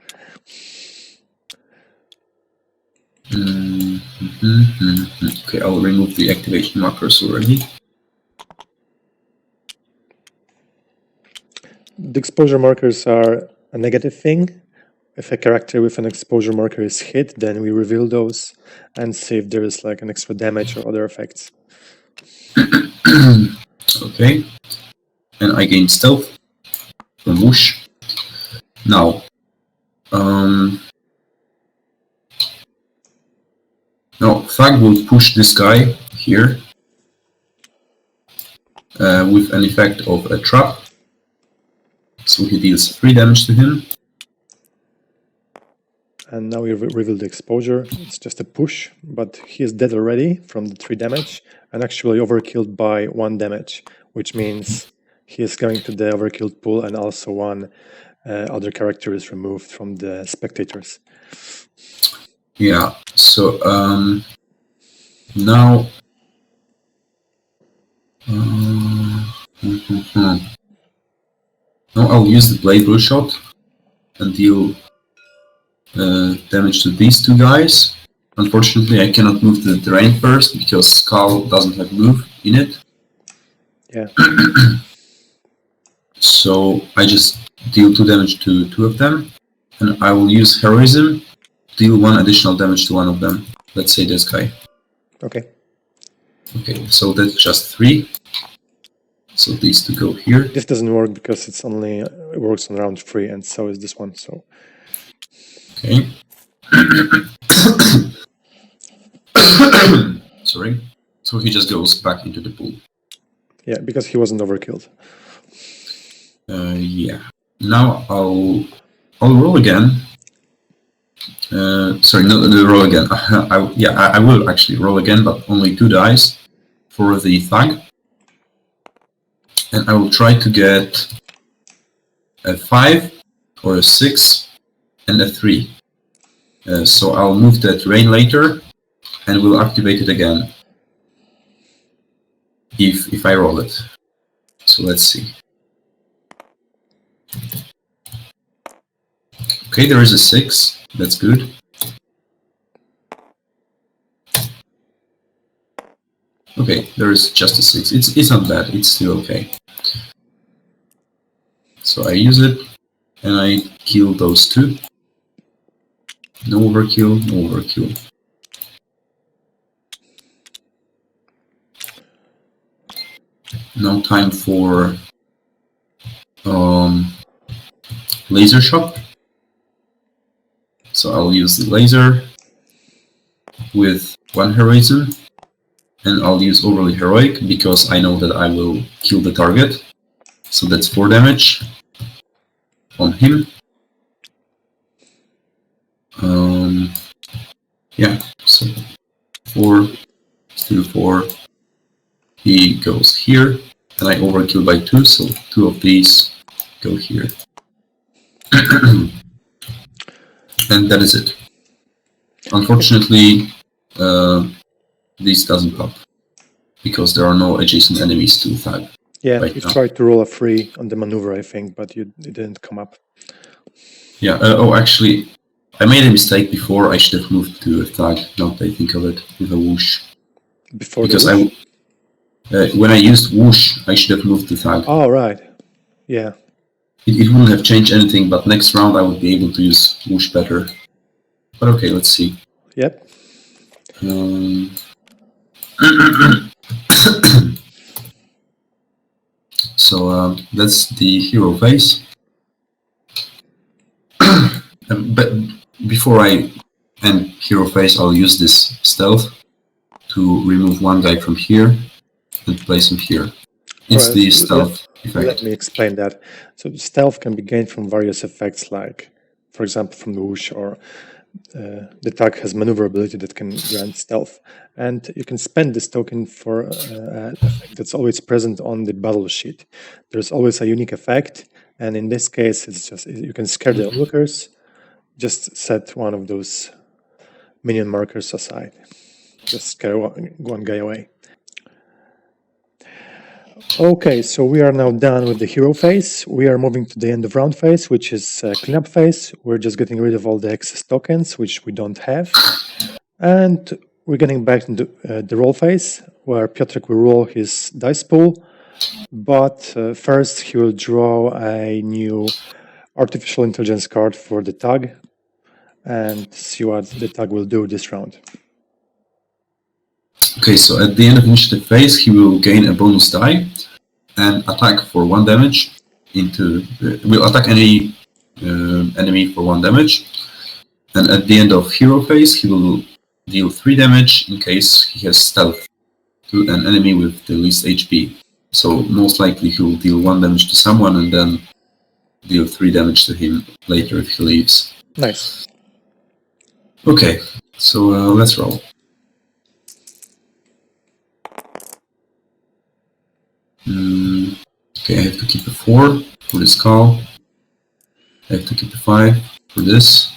Okay, I'll remove the activation markers already. The exposure markers are a negative thing. If a character with an exposure marker is hit, then we reveal those and see if there is like an extra damage or other effects. Okay. And I gain stealth from whoosh. Now, Thag will push this guy here with an effect of a trap. So he deals 3 damage to him. And now we reveal the exposure. It's just a push, but he is dead already from the 3 damage and actually overkilled by 1 damage, which means he is going to the overkilled pool, and also 1 other character is removed from the spectators. Yeah, so now now I'll use the Blade Will Shot and deal damage to these 2 guys. Unfortunately, I cannot move the terrain first because Skull doesn't have move in it. Yeah. So I just deal 2 damage to 2 of them, and I will use Heroism, deal 1 additional damage to 1 of them. Let's say this guy. Okay. Okay, so that's just 3. So these 2 go here. This doesn't work because it works on round 3, and so is this one. So. Okay. Sorry. So he just goes back into the pool. Yeah, because he wasn't overkilled. Yeah. Now I'll roll again. Sorry, no, roll again. I will actually roll again, but only 2 dice for the Thag. and I will try to get a 5 or a 6 and a 3. So I'll move that rain later and we'll activate it again if I roll it. So let's see. Okay, there is a 6. That's good. Okay, there is just a 6. It's not bad. It's still okay. So I use it and I kill those 2. No overkill, no overkill. Now time for laser shot. So I'll use the laser with 1 heroism, and I'll use overly heroic because I know that I will kill the target. So that's 4 damage on him. Yeah, so 4, still 4. He goes here, and I overkill by 2, so 2 of these go here. And that is it. Unfortunately, this doesn't pop because there are no adjacent enemies to Thag. Yeah, right you now. tried to roll a 3 on the maneuver, I think, but it didn't come up. Yeah, actually, I made a mistake before. I should have moved to a Thag, now that I think of it, with a whoosh. Before Because the whoosh? when I used whoosh, I should have moved to Thag. Oh, right. Yeah. It wouldn't have changed anything, but next round I would be able to use whoosh better. But okay, let's see. Yep. So that's the hero phase. But before I end hero phase, I'll use this stealth to remove 1 guy from here and place him here. It's Right, the so stealth effect. Let me explain that. So stealth can be gained from various effects, like, for example, from the whoosh, or the tag has maneuverability that can grant stealth. And you can spend this token for an effect that's always present on the battle sheet. There's always a unique effect, and in this case, it's just you can scare the onlookers. Just set one of those minion markers aside. Just scare one guy away. Okay, so we are now done with the hero phase. We are moving to the end of round phase, which is cleanup phase. We're just getting rid of all the excess tokens, which we don't have. And we're getting back into the roll phase, where Piotrek will roll his dice pool. But first, he will draw a new artificial intelligence card for the tag and see what the tag will do this round. Okay, so at the end of initiative phase, he will gain a bonus die and attack for 1 damage. Will attack any enemy for 1 damage. And at the end of hero phase, he will deal 3 damage in case he has stealth to an enemy with the least HP. So most likely he will deal 1 damage to someone and then deal 3 damage to him later if he leaves. Nice. Okay, so let's roll. Okay, I have to keep a 4 for the skull. I have to keep a 5 for this.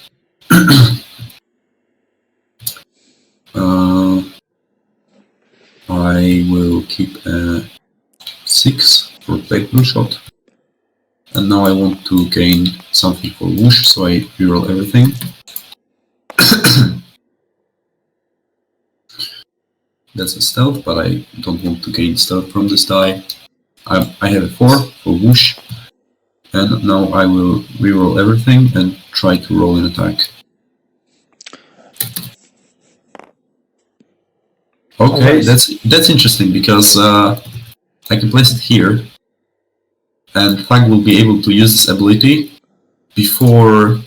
I will keep a 6 for Black Blue Shot. And now I want to gain something for whoosh, so I reroll everything. That's a stealth, but I don't want to gain stealth from this die. I have a 4 for whoosh, and now I will reroll everything and try to roll an attack. Okay, nice. that's interesting because I can place it here, and Thag will be able to use this ability before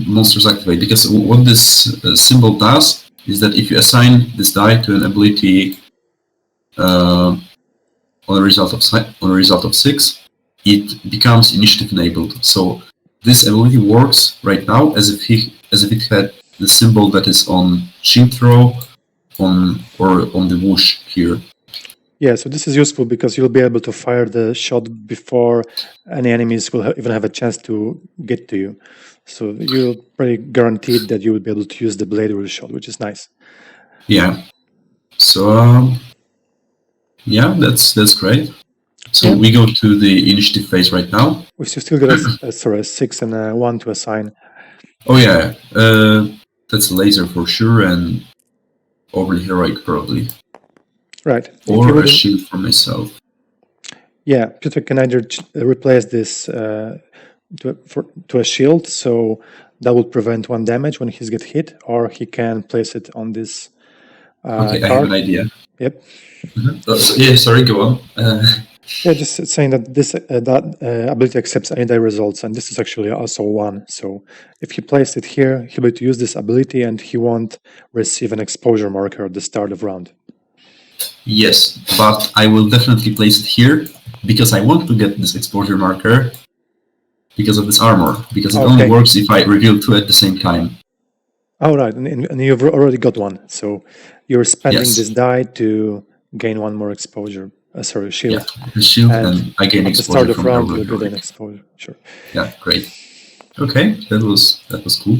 monsters activate. Because what this symbol does is that if you assign this die to an ability on a result of 6, it becomes initiative enabled. So this ability works right now as if it had the symbol that is on shield throw or on the whoosh here. Yeah, so this is useful because you'll be able to fire the shot before any enemies will even have a chance to get to you. So you're pretty guaranteed that you will be able to use the blade rule shot, which is nice. Yeah. So yeah, that's great. So Yeah. we go to the initiative phase right now. We still got a 6 and a 1 to assign. Oh yeah, that's a laser for sure, and overly heroic probably, Right. If you or a wouldn't, shield for myself. yeah, Peter can either replace this to a shield, so that will prevent 1 damage when he's get hit, or he can place it on this Okay, I have an card. idea. Yep. Yeah, sorry, go on. Yeah, just saying that this ability accepts any die results, and this is actually also 1. So if he placed it here, he'll be able to use this ability, and he won't receive an exposure marker at the start of round. Yes, but I will definitely place it here because I want to get this exposure marker because of this armor, because it only works if I reveal 2 at the same time. Oh, right, and you've already got 1, so you're spending Yes. this die to gain 1 more exposure. Sorry, shield. Yeah, the shield, and I gain at the start exposure of from round, overly you'll get an heroic. exposure. Sure. Yeah, great. Okay, that was cool.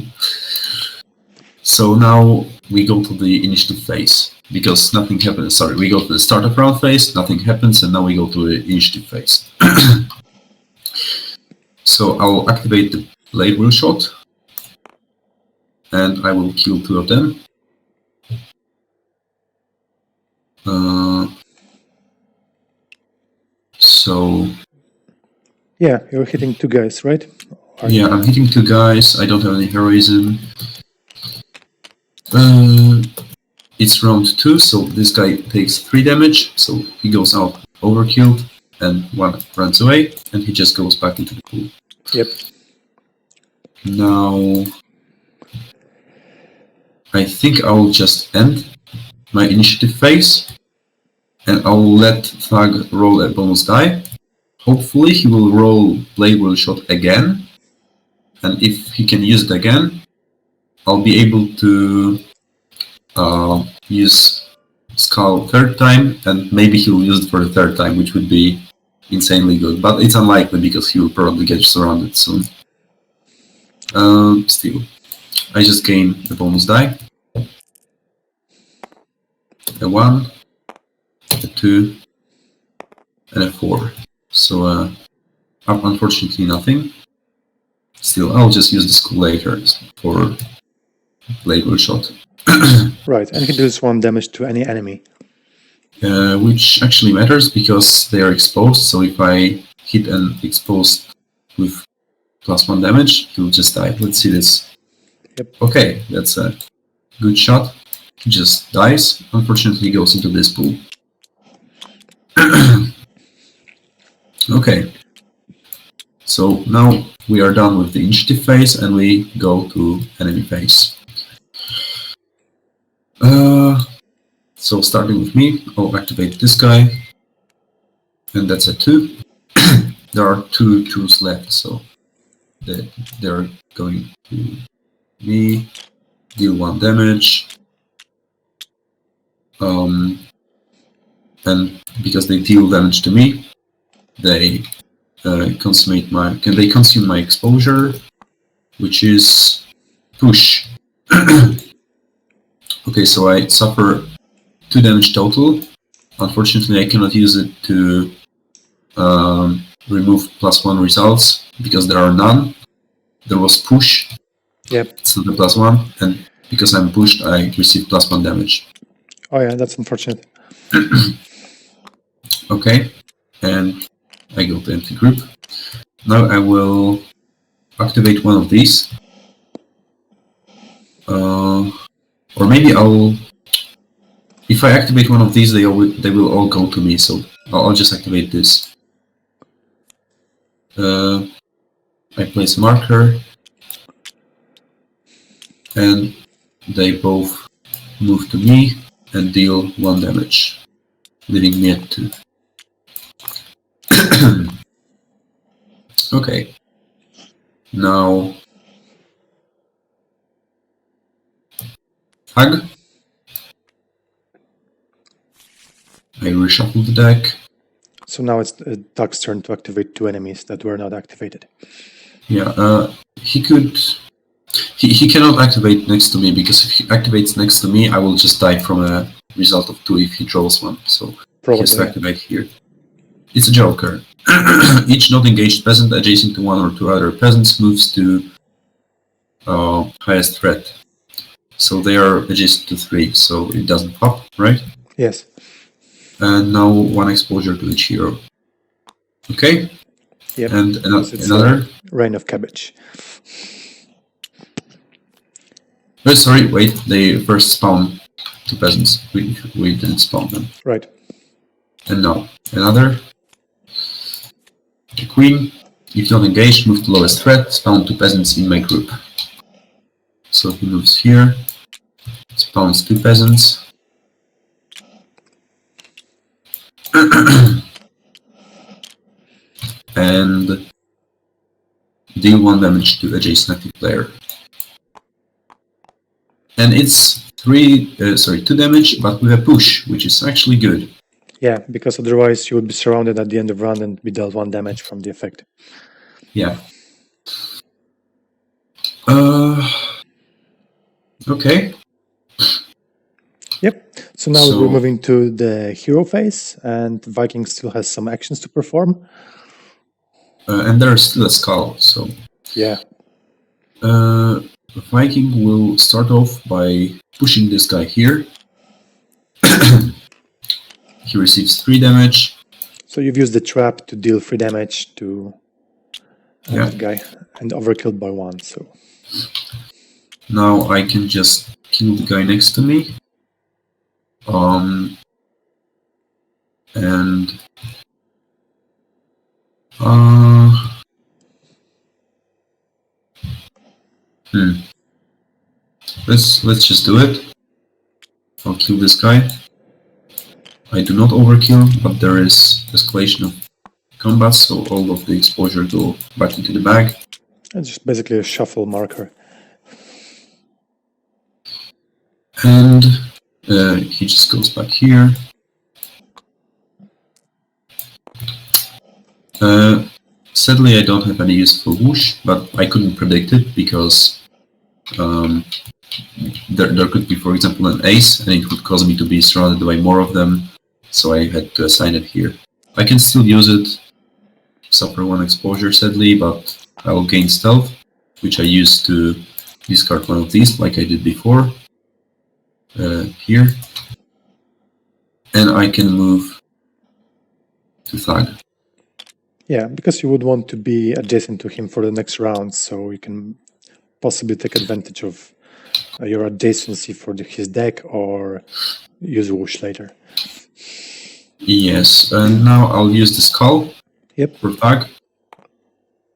So now we go to the initiative phase because nothing happens. Sorry, we go to the start of round phase, nothing happens, and now we go to the initiative phase. So I'll activate the blade wheel shot, and I will kill 2 of them. So yeah, you're hitting 2 guys, right? Yeah, I'm hitting 2 guys. I don't have any heroism. It's round 2, so this guy takes 3 damage, so he goes out overkilled, and 1 runs away, and he just goes back into the pool. Yep. Now, I think I'll just end my initiative phase, and I'll let Thug roll a bonus die. Hopefully he will roll Blade Wheel Shot again, and if he can use it again, I'll be able to use Skull 3rd time, and maybe he'll use it for the 3rd time, which would be insanely good. But it's unlikely because he will probably get surrounded soon. Still, I just gain the bonus die. A 1, a 2, and a 4. So unfortunately nothing. Still, I'll just use the skull later for Blade Wheel Shot. Right, and he deals 1 damage to any enemy. Which actually matters because they are exposed, so if I hit an exposed with +1 damage, he'll just die. Let's see this. Yep. Okay, that's a good shot. He just dies. Unfortunately, he goes into this pool. Okay. So now we are done with the initiative phase and we go to enemy phase. So starting with me, I'll activate this guy. And that's a 2. There are 2 2s left, so they're going to me, deal 1 damage. And because they deal damage to me, they consume my exposure, which is push. Okay, so I suffer 2 damage total. Unfortunately, I cannot use it to remove +1 results because there are none. There was push. Yep. So the +1, and because I'm pushed, I receive +1 damage. Oh yeah, that's unfortunate. Okay, and I go to empty group. Now I will activate one of these. Or maybe if I activate one of these, they will all go to me, so I'll just activate this. I place a marker, and they both move to me and deal 1 damage, leaving me at 2. Okay. Now, Hug. I reshuffle the deck. So now it's Doug's turn to activate 2 enemies that were not activated. Yeah, he could. He cannot activate next to me, because if he activates next to me, I will just die from a result of 2 if he draws one. So Probably, he has to activate here. It's a Joker. Each not engaged peasant adjacent to 1 or 2 other peasants moves to highest threat. So they are adjacent to 3, so it doesn't pop, right? Yes. And now 1 exposure to each hero. Okay. Yep. And It's another. Rain of Cabbage. Oh, sorry, wait. They first spawn 2 peasants. We didn't spawn them. Right. And now another. The queen. If not engaged, move to lowest threat. Spawn 2 peasants in my group. So he moves here. Spawns 2 peasants. And deal 1 damage to adjacent active player. And it's 2 damage, but with a push, which is actually good. Yeah, because otherwise you would be surrounded at the end of round and be dealt 1 damage from the effect. Yeah. Okay. Yep. So now we're moving to the hero phase, and Viking still has some actions to perform. And there's still a skull, so. Yeah. Viking will start off by pushing this guy here. He receives 3 damage. So you've used the trap to deal 3 damage to the guy, and overkilled by 1. So now I can just kill the guy next to me. And let's just do it. I'll kill this guy. I do not overkill, but there is escalation of combat, so all of the exposure go back into the bag. It's just basically a shuffle marker. And he just goes back here. Sadly, I don't have any use for whoosh, but I couldn't predict it because there could be, for example, an ace, and it would cause me to be surrounded by more of them, so I had to assign it here. I can still use it, suffer 1 exposure, sadly, but I will gain stealth, which I use to discard 1 of these, like I did before, here. And I can move to Thug. Yeah, because you would want to be adjacent to him for the next round, so you can possibly take advantage of your adjacency for his deck, or use whoosh later. Yes, and now I'll use the skull. Yep. For Thug.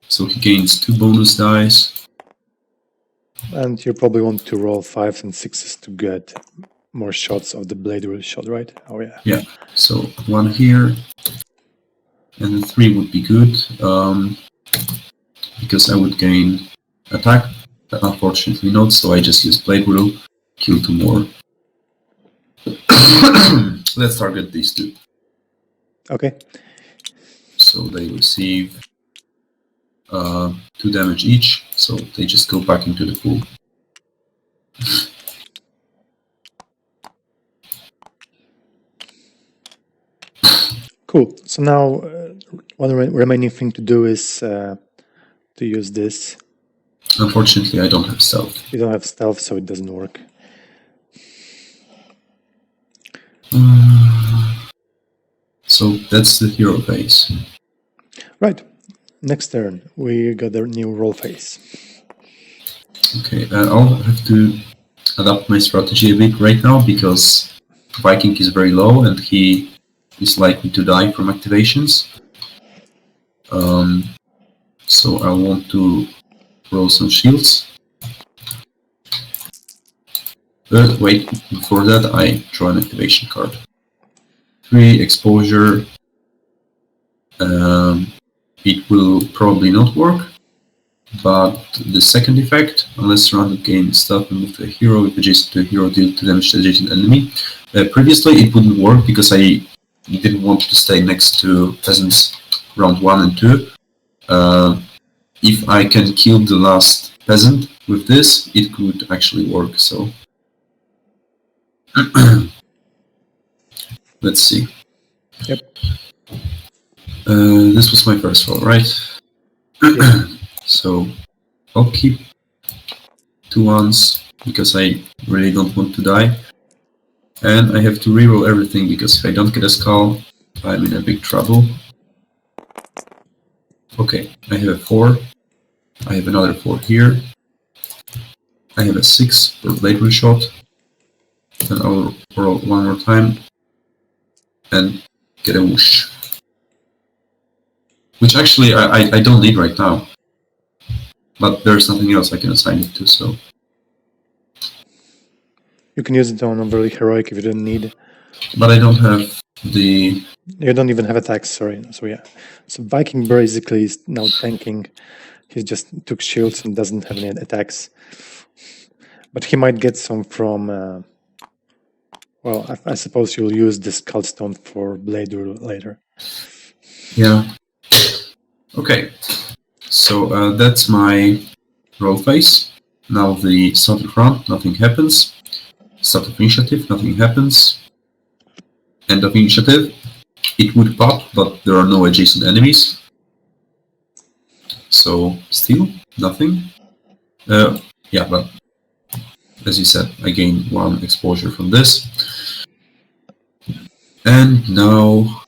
So he gains 2 bonus dice. And you probably want to roll 5s and 6s to get more shots of the blade rule shot, right? Oh yeah. Yeah. So 1 here, and 3 would be good, because I would gain attack. But unfortunately not, so I just use blade rule, kill 2 more. Let's target these 2. Okay. So they receive 2 damage each, so they just go back into the pool. Cool. So now one remaining thing to do is to use this. Unfortunately, I don't have stealth. You don't have stealth, so it doesn't work. So that's the hero phase. Right. Next turn, we got the new roll phase. Okay, I'll have to adapt my strategy a bit right now because Viking is very low and he is likely to die from activations. So I want to roll some shields. Wait, before that I draw an activation card. 3 exposure. It will probably not work, but the second effect, unless surrounded, gain stuff and move to a hero. If adjacent to a hero, deal 2 damage to adjacent enemy. Previously it wouldn't work because I didn't want to stay next to peasants round 1 and 2. If I can kill the last peasant with this, it could actually work. So let's see. Yep. This was my first roll, right? Yeah. So I'll keep 2 1s because I really don't want to die. And I have to reroll everything because if I don't get a skull, I'm in a big trouble. Okay, I have a 4. I have another 4 here. I have a 6 for blade shot. And I'll roll 1 more time and get a whoosh. Which actually I don't need right now. But there's nothing else I can assign it to, so. You can use it on a very heroic if you don't need. But I don't have the... You don't even have attacks, sorry. So yeah. So Viking basically is now tanking. He just took shields and doesn't have any attacks. But he might get some from... well, I suppose you'll use this Skullstone for Blade later. Yeah. Okay. So that's my roll phase. Now the start of round, nothing happens. Start of initiative, nothing happens. End of initiative, it would pop, but there are no adjacent enemies. So still nothing. Yeah, but as you said, I gain 1 exposure from this. And now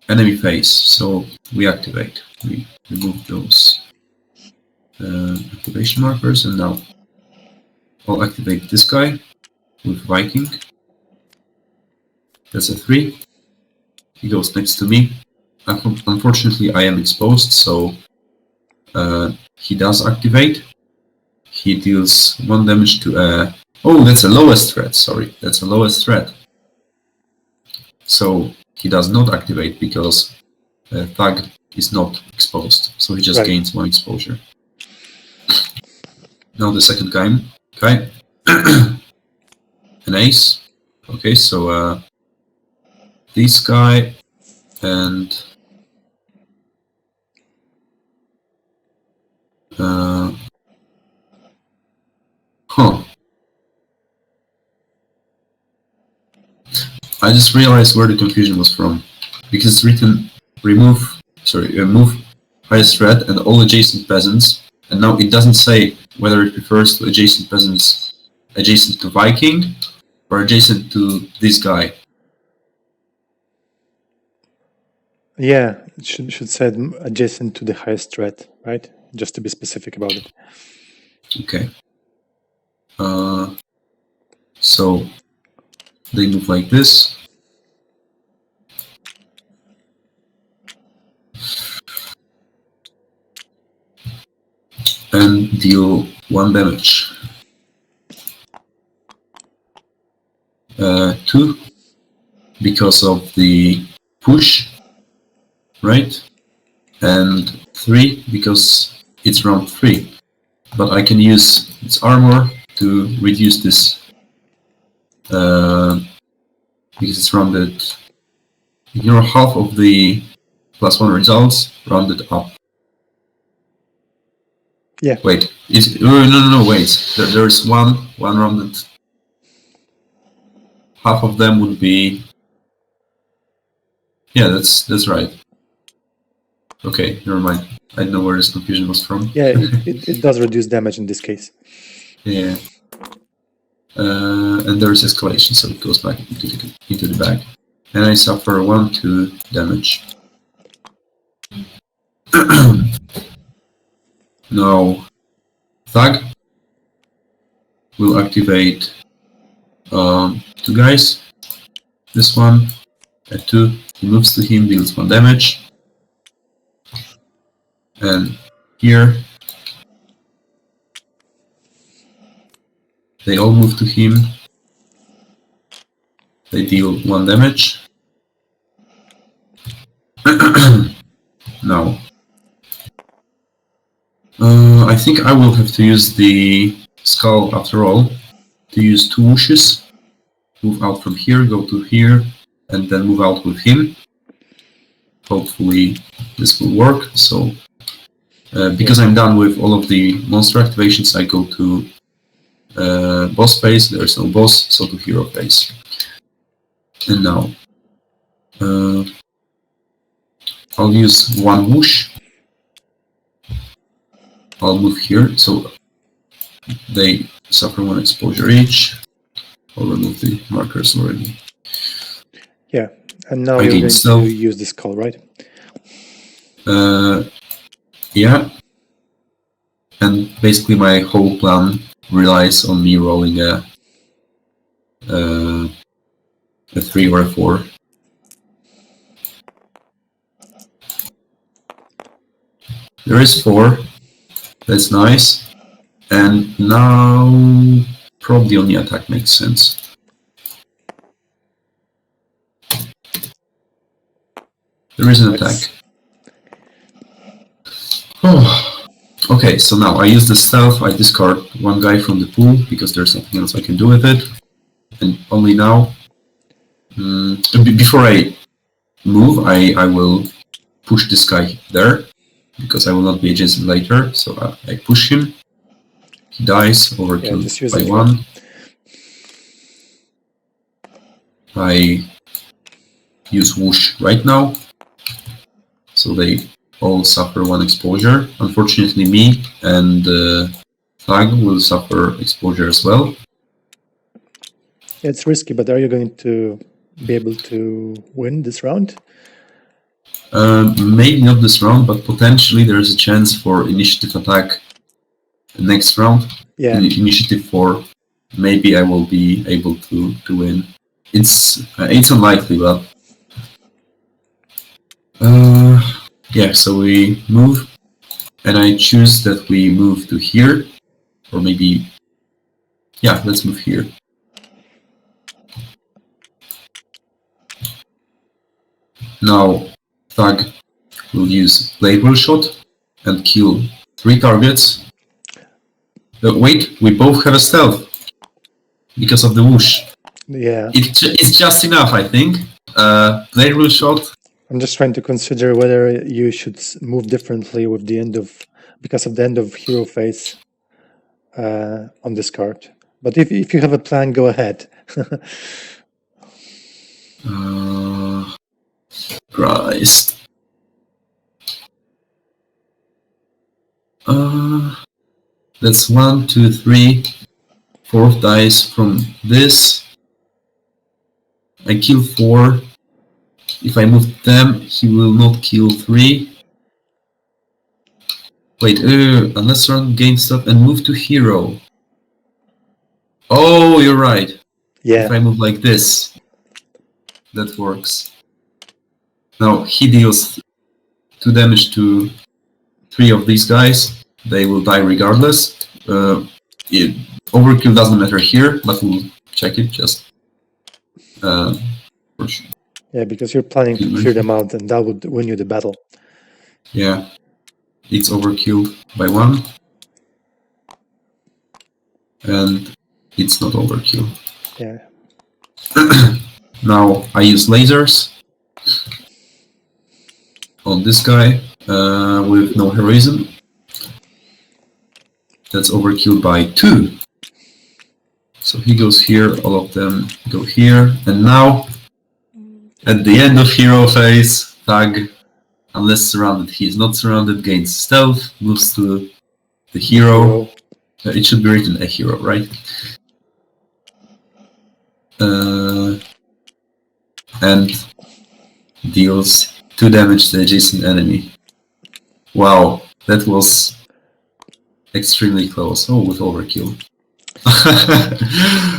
enemy phase. So we activate. We remove those activation markers, and now I'll activate this guy with Viking. That's a 3. He goes next to me. Unfortunately, I am exposed, so he does activate. He deals 1 damage to a... Oh, that's a lowest threat, sorry. That's a lowest threat. So he does not activate because Thug is not exposed. So he just gains 1 exposure. Now the second guy. Okay. An ace. Okay, so this guy and I just realized where the confusion was from, because it's written remove highest threat and all adjacent peasants, and now it doesn't say whether it refers to adjacent peasants adjacent to Viking or adjacent to this guy. Yeah, it should say adjacent to the highest threat, right? Just to be specific about it. Okay. So they move like this. And deal 1 damage. 2 because of the push, right? And 3 because it's round 3. But I can use its armor to reduce this because it's rounded. Ignore half of the +1 results rounded up. Yeah. Wait. No. Wait. There's one rounded. Half of them would be. Yeah, that's right. Okay, never mind. I don't know where this confusion was from. Yeah, it does reduce damage in this case. Yeah. And there is escalation, so it goes back into the bag. And I suffer 1/2 damage. Now, Thug will activate 2 guys. This one at 2, he moves to him, deals 1 damage. And here, they all move to him. They deal 1 damage. Now, I think I will have to use the skull after all, to use 2 whooshes. Move out from here, go to here, and then move out with him. hopefully this will work. So because I'm done with all of the monster activations, I go to boss phase. There's no boss, so to hero phase. And now I'll use one whoosh. I'll move here, so they suffer one exposure each. I'll remove the markers already. Yeah, and now you're going to use this call, right? Yeah. And basically my whole plan relies on me rolling a 3 or a 4. There is 4. That's nice. And now probably only attack makes sense. There is an attack. Oh. Okay, so now I use the stealth, I discard one guy from the pool because there's nothing else I can do with it. And only now, before I move, I will push this guy there because I will not be adjacent later. So I push him. He dies, overkill by 1. I use whoosh right now. So they all suffer 1 exposure. Unfortunately, me and Thug will suffer exposure as well. It's risky, but are you going to be able to win this round? Maybe not this round, but potentially there is a chance for initiative attack next round. Yeah. Initiative 4. Maybe I will be able to win. It's unlikely, but yeah. So we move, and I choose that we move to here, or maybe yeah. Let's move here. Now Thug will use blade will shot and kill 3 targets. Wait, we both have a stealth because of the whoosh. Yeah. It's just enough, I think. Blade will shot. I'm just trying to consider whether you should move differently with the end of, because of the end of hero phase on this card. But if you have a plan, go ahead. Christ. That's 1, 2, 3, 4 dice from this. I kill 4. If I move them, he will not kill 3. Wait, unless run game stuff and move to hero. Oh, you're right. Yeah. If I move like this, that works. Now he deals 2 damage to 3 of these guys. They will die regardless. Overkill doesn't matter here, but we'll check it just for sure. Yeah, because you're planning to clear them out, and that would win you the battle. Yeah, it's overkilled by 1, and it's not overkill. Yeah. Now I use lasers on this guy with no heroism. That's overkilled by 2. So he goes here, all of them go here, and now at the end of hero phase, Thug, unless surrounded, he is not surrounded, gains stealth, moves to the hero. It should be written a hero, right? And deals 2 damage to the adjacent enemy. Wow, that was extremely close. Oh, with overkill.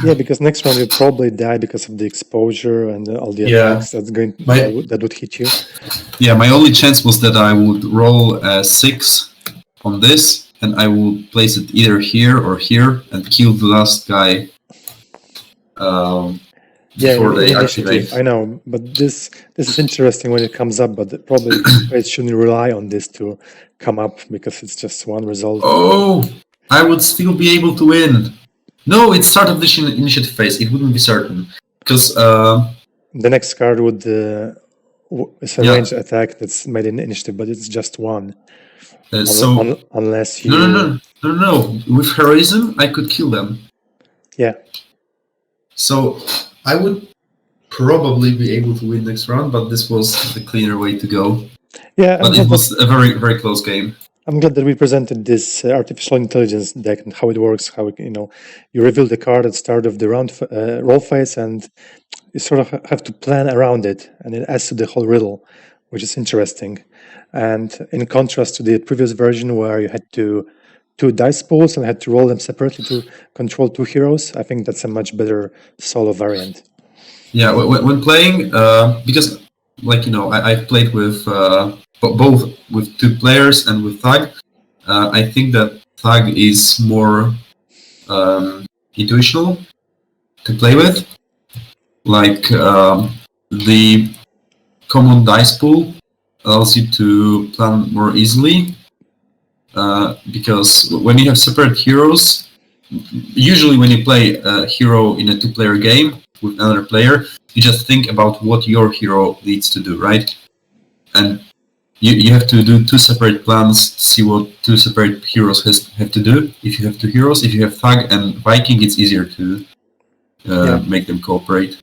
Yeah, because next round you'll probably die because of the exposure and all the attacks that would hit you. Yeah, my only chance was that I would roll a 6 on this, and I would place it either here or here and kill the last guy before they activate. I know, but this is interesting when it comes up, but probably it shouldn't rely on this to come up because it's just one result. Oh, I would still be able to win. No, it's start of the initiative phase. It wouldn't be certain because the next card would It's a Yeah. ranged attack that's made in initiative, but it's just one. So Unless no, no, you, no, no, no. With heroism, I could kill them. yeah, So I would probably be able to win next round, but this was the cleaner way to go. yeah. But it was a very, very close game. I'm glad that we presented this artificial intelligence deck and how it works. How it, you reveal the card at the start of the round roll phase, and you sort of have to plan around it, and it adds to the whole riddle, which is interesting. And in contrast to the previous version where you had two dice pools and had to roll them separately to control two heroes, I think that's a much better solo variant. Yeah, when playing, because I've played with both with two players and with Thug. I think that Thug is more intuitional to play with. Like the common dice pool allows you to plan more easily. Because when you have separate heroes, usually when you play a hero in a two-player game with another player, you just think about what your hero needs to do, right? And you have to do two separate plans to see what two separate heroes have to do. If you have two heroes, if you have Thug and Viking, it's easier to make them cooperate.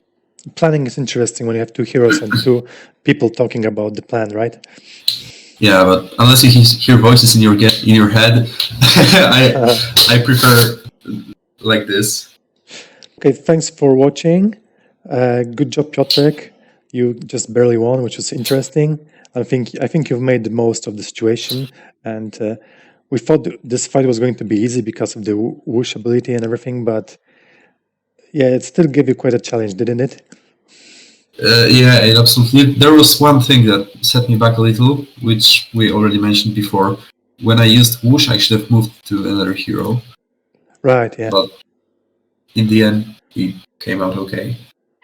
Planning is interesting when you have two heroes and two people talking about the plan, right? Yeah, but unless you hear voices in your head, I prefer like this. Okay, thanks for watching. Good job, Piotrek. You just barely won, which was interesting. I think you've made the most of the situation, and we thought this fight was going to be easy because of the whoosh ability and everything, but yeah, it still gave you quite a challenge, didn't it? Yeah, it absolutely. There was one thing that set me back a little, which we already mentioned before. When I used whoosh, I should have moved to another hero. Right, yeah. But in the end, it came out okay.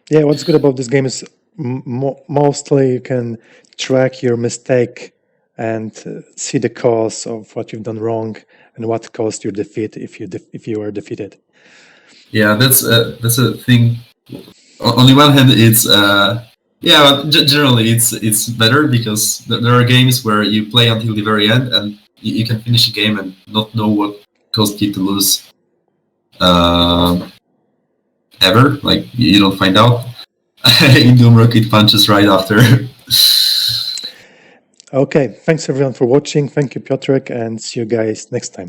Yeah, what's good about this game is mostly you can track your mistake and see the cause of what you've done wrong and what caused your defeat if you were defeated. Yeah, that's a thing. On the one hand, it's yeah, but generally it's better because there are games where you play until the very end and you can finish a game and not know what caused you to lose ever. Like you don't find out. In Doomrock, it punches right after. Okay, thanks everyone for watching. Thank you, Piotrek, and see you guys next time.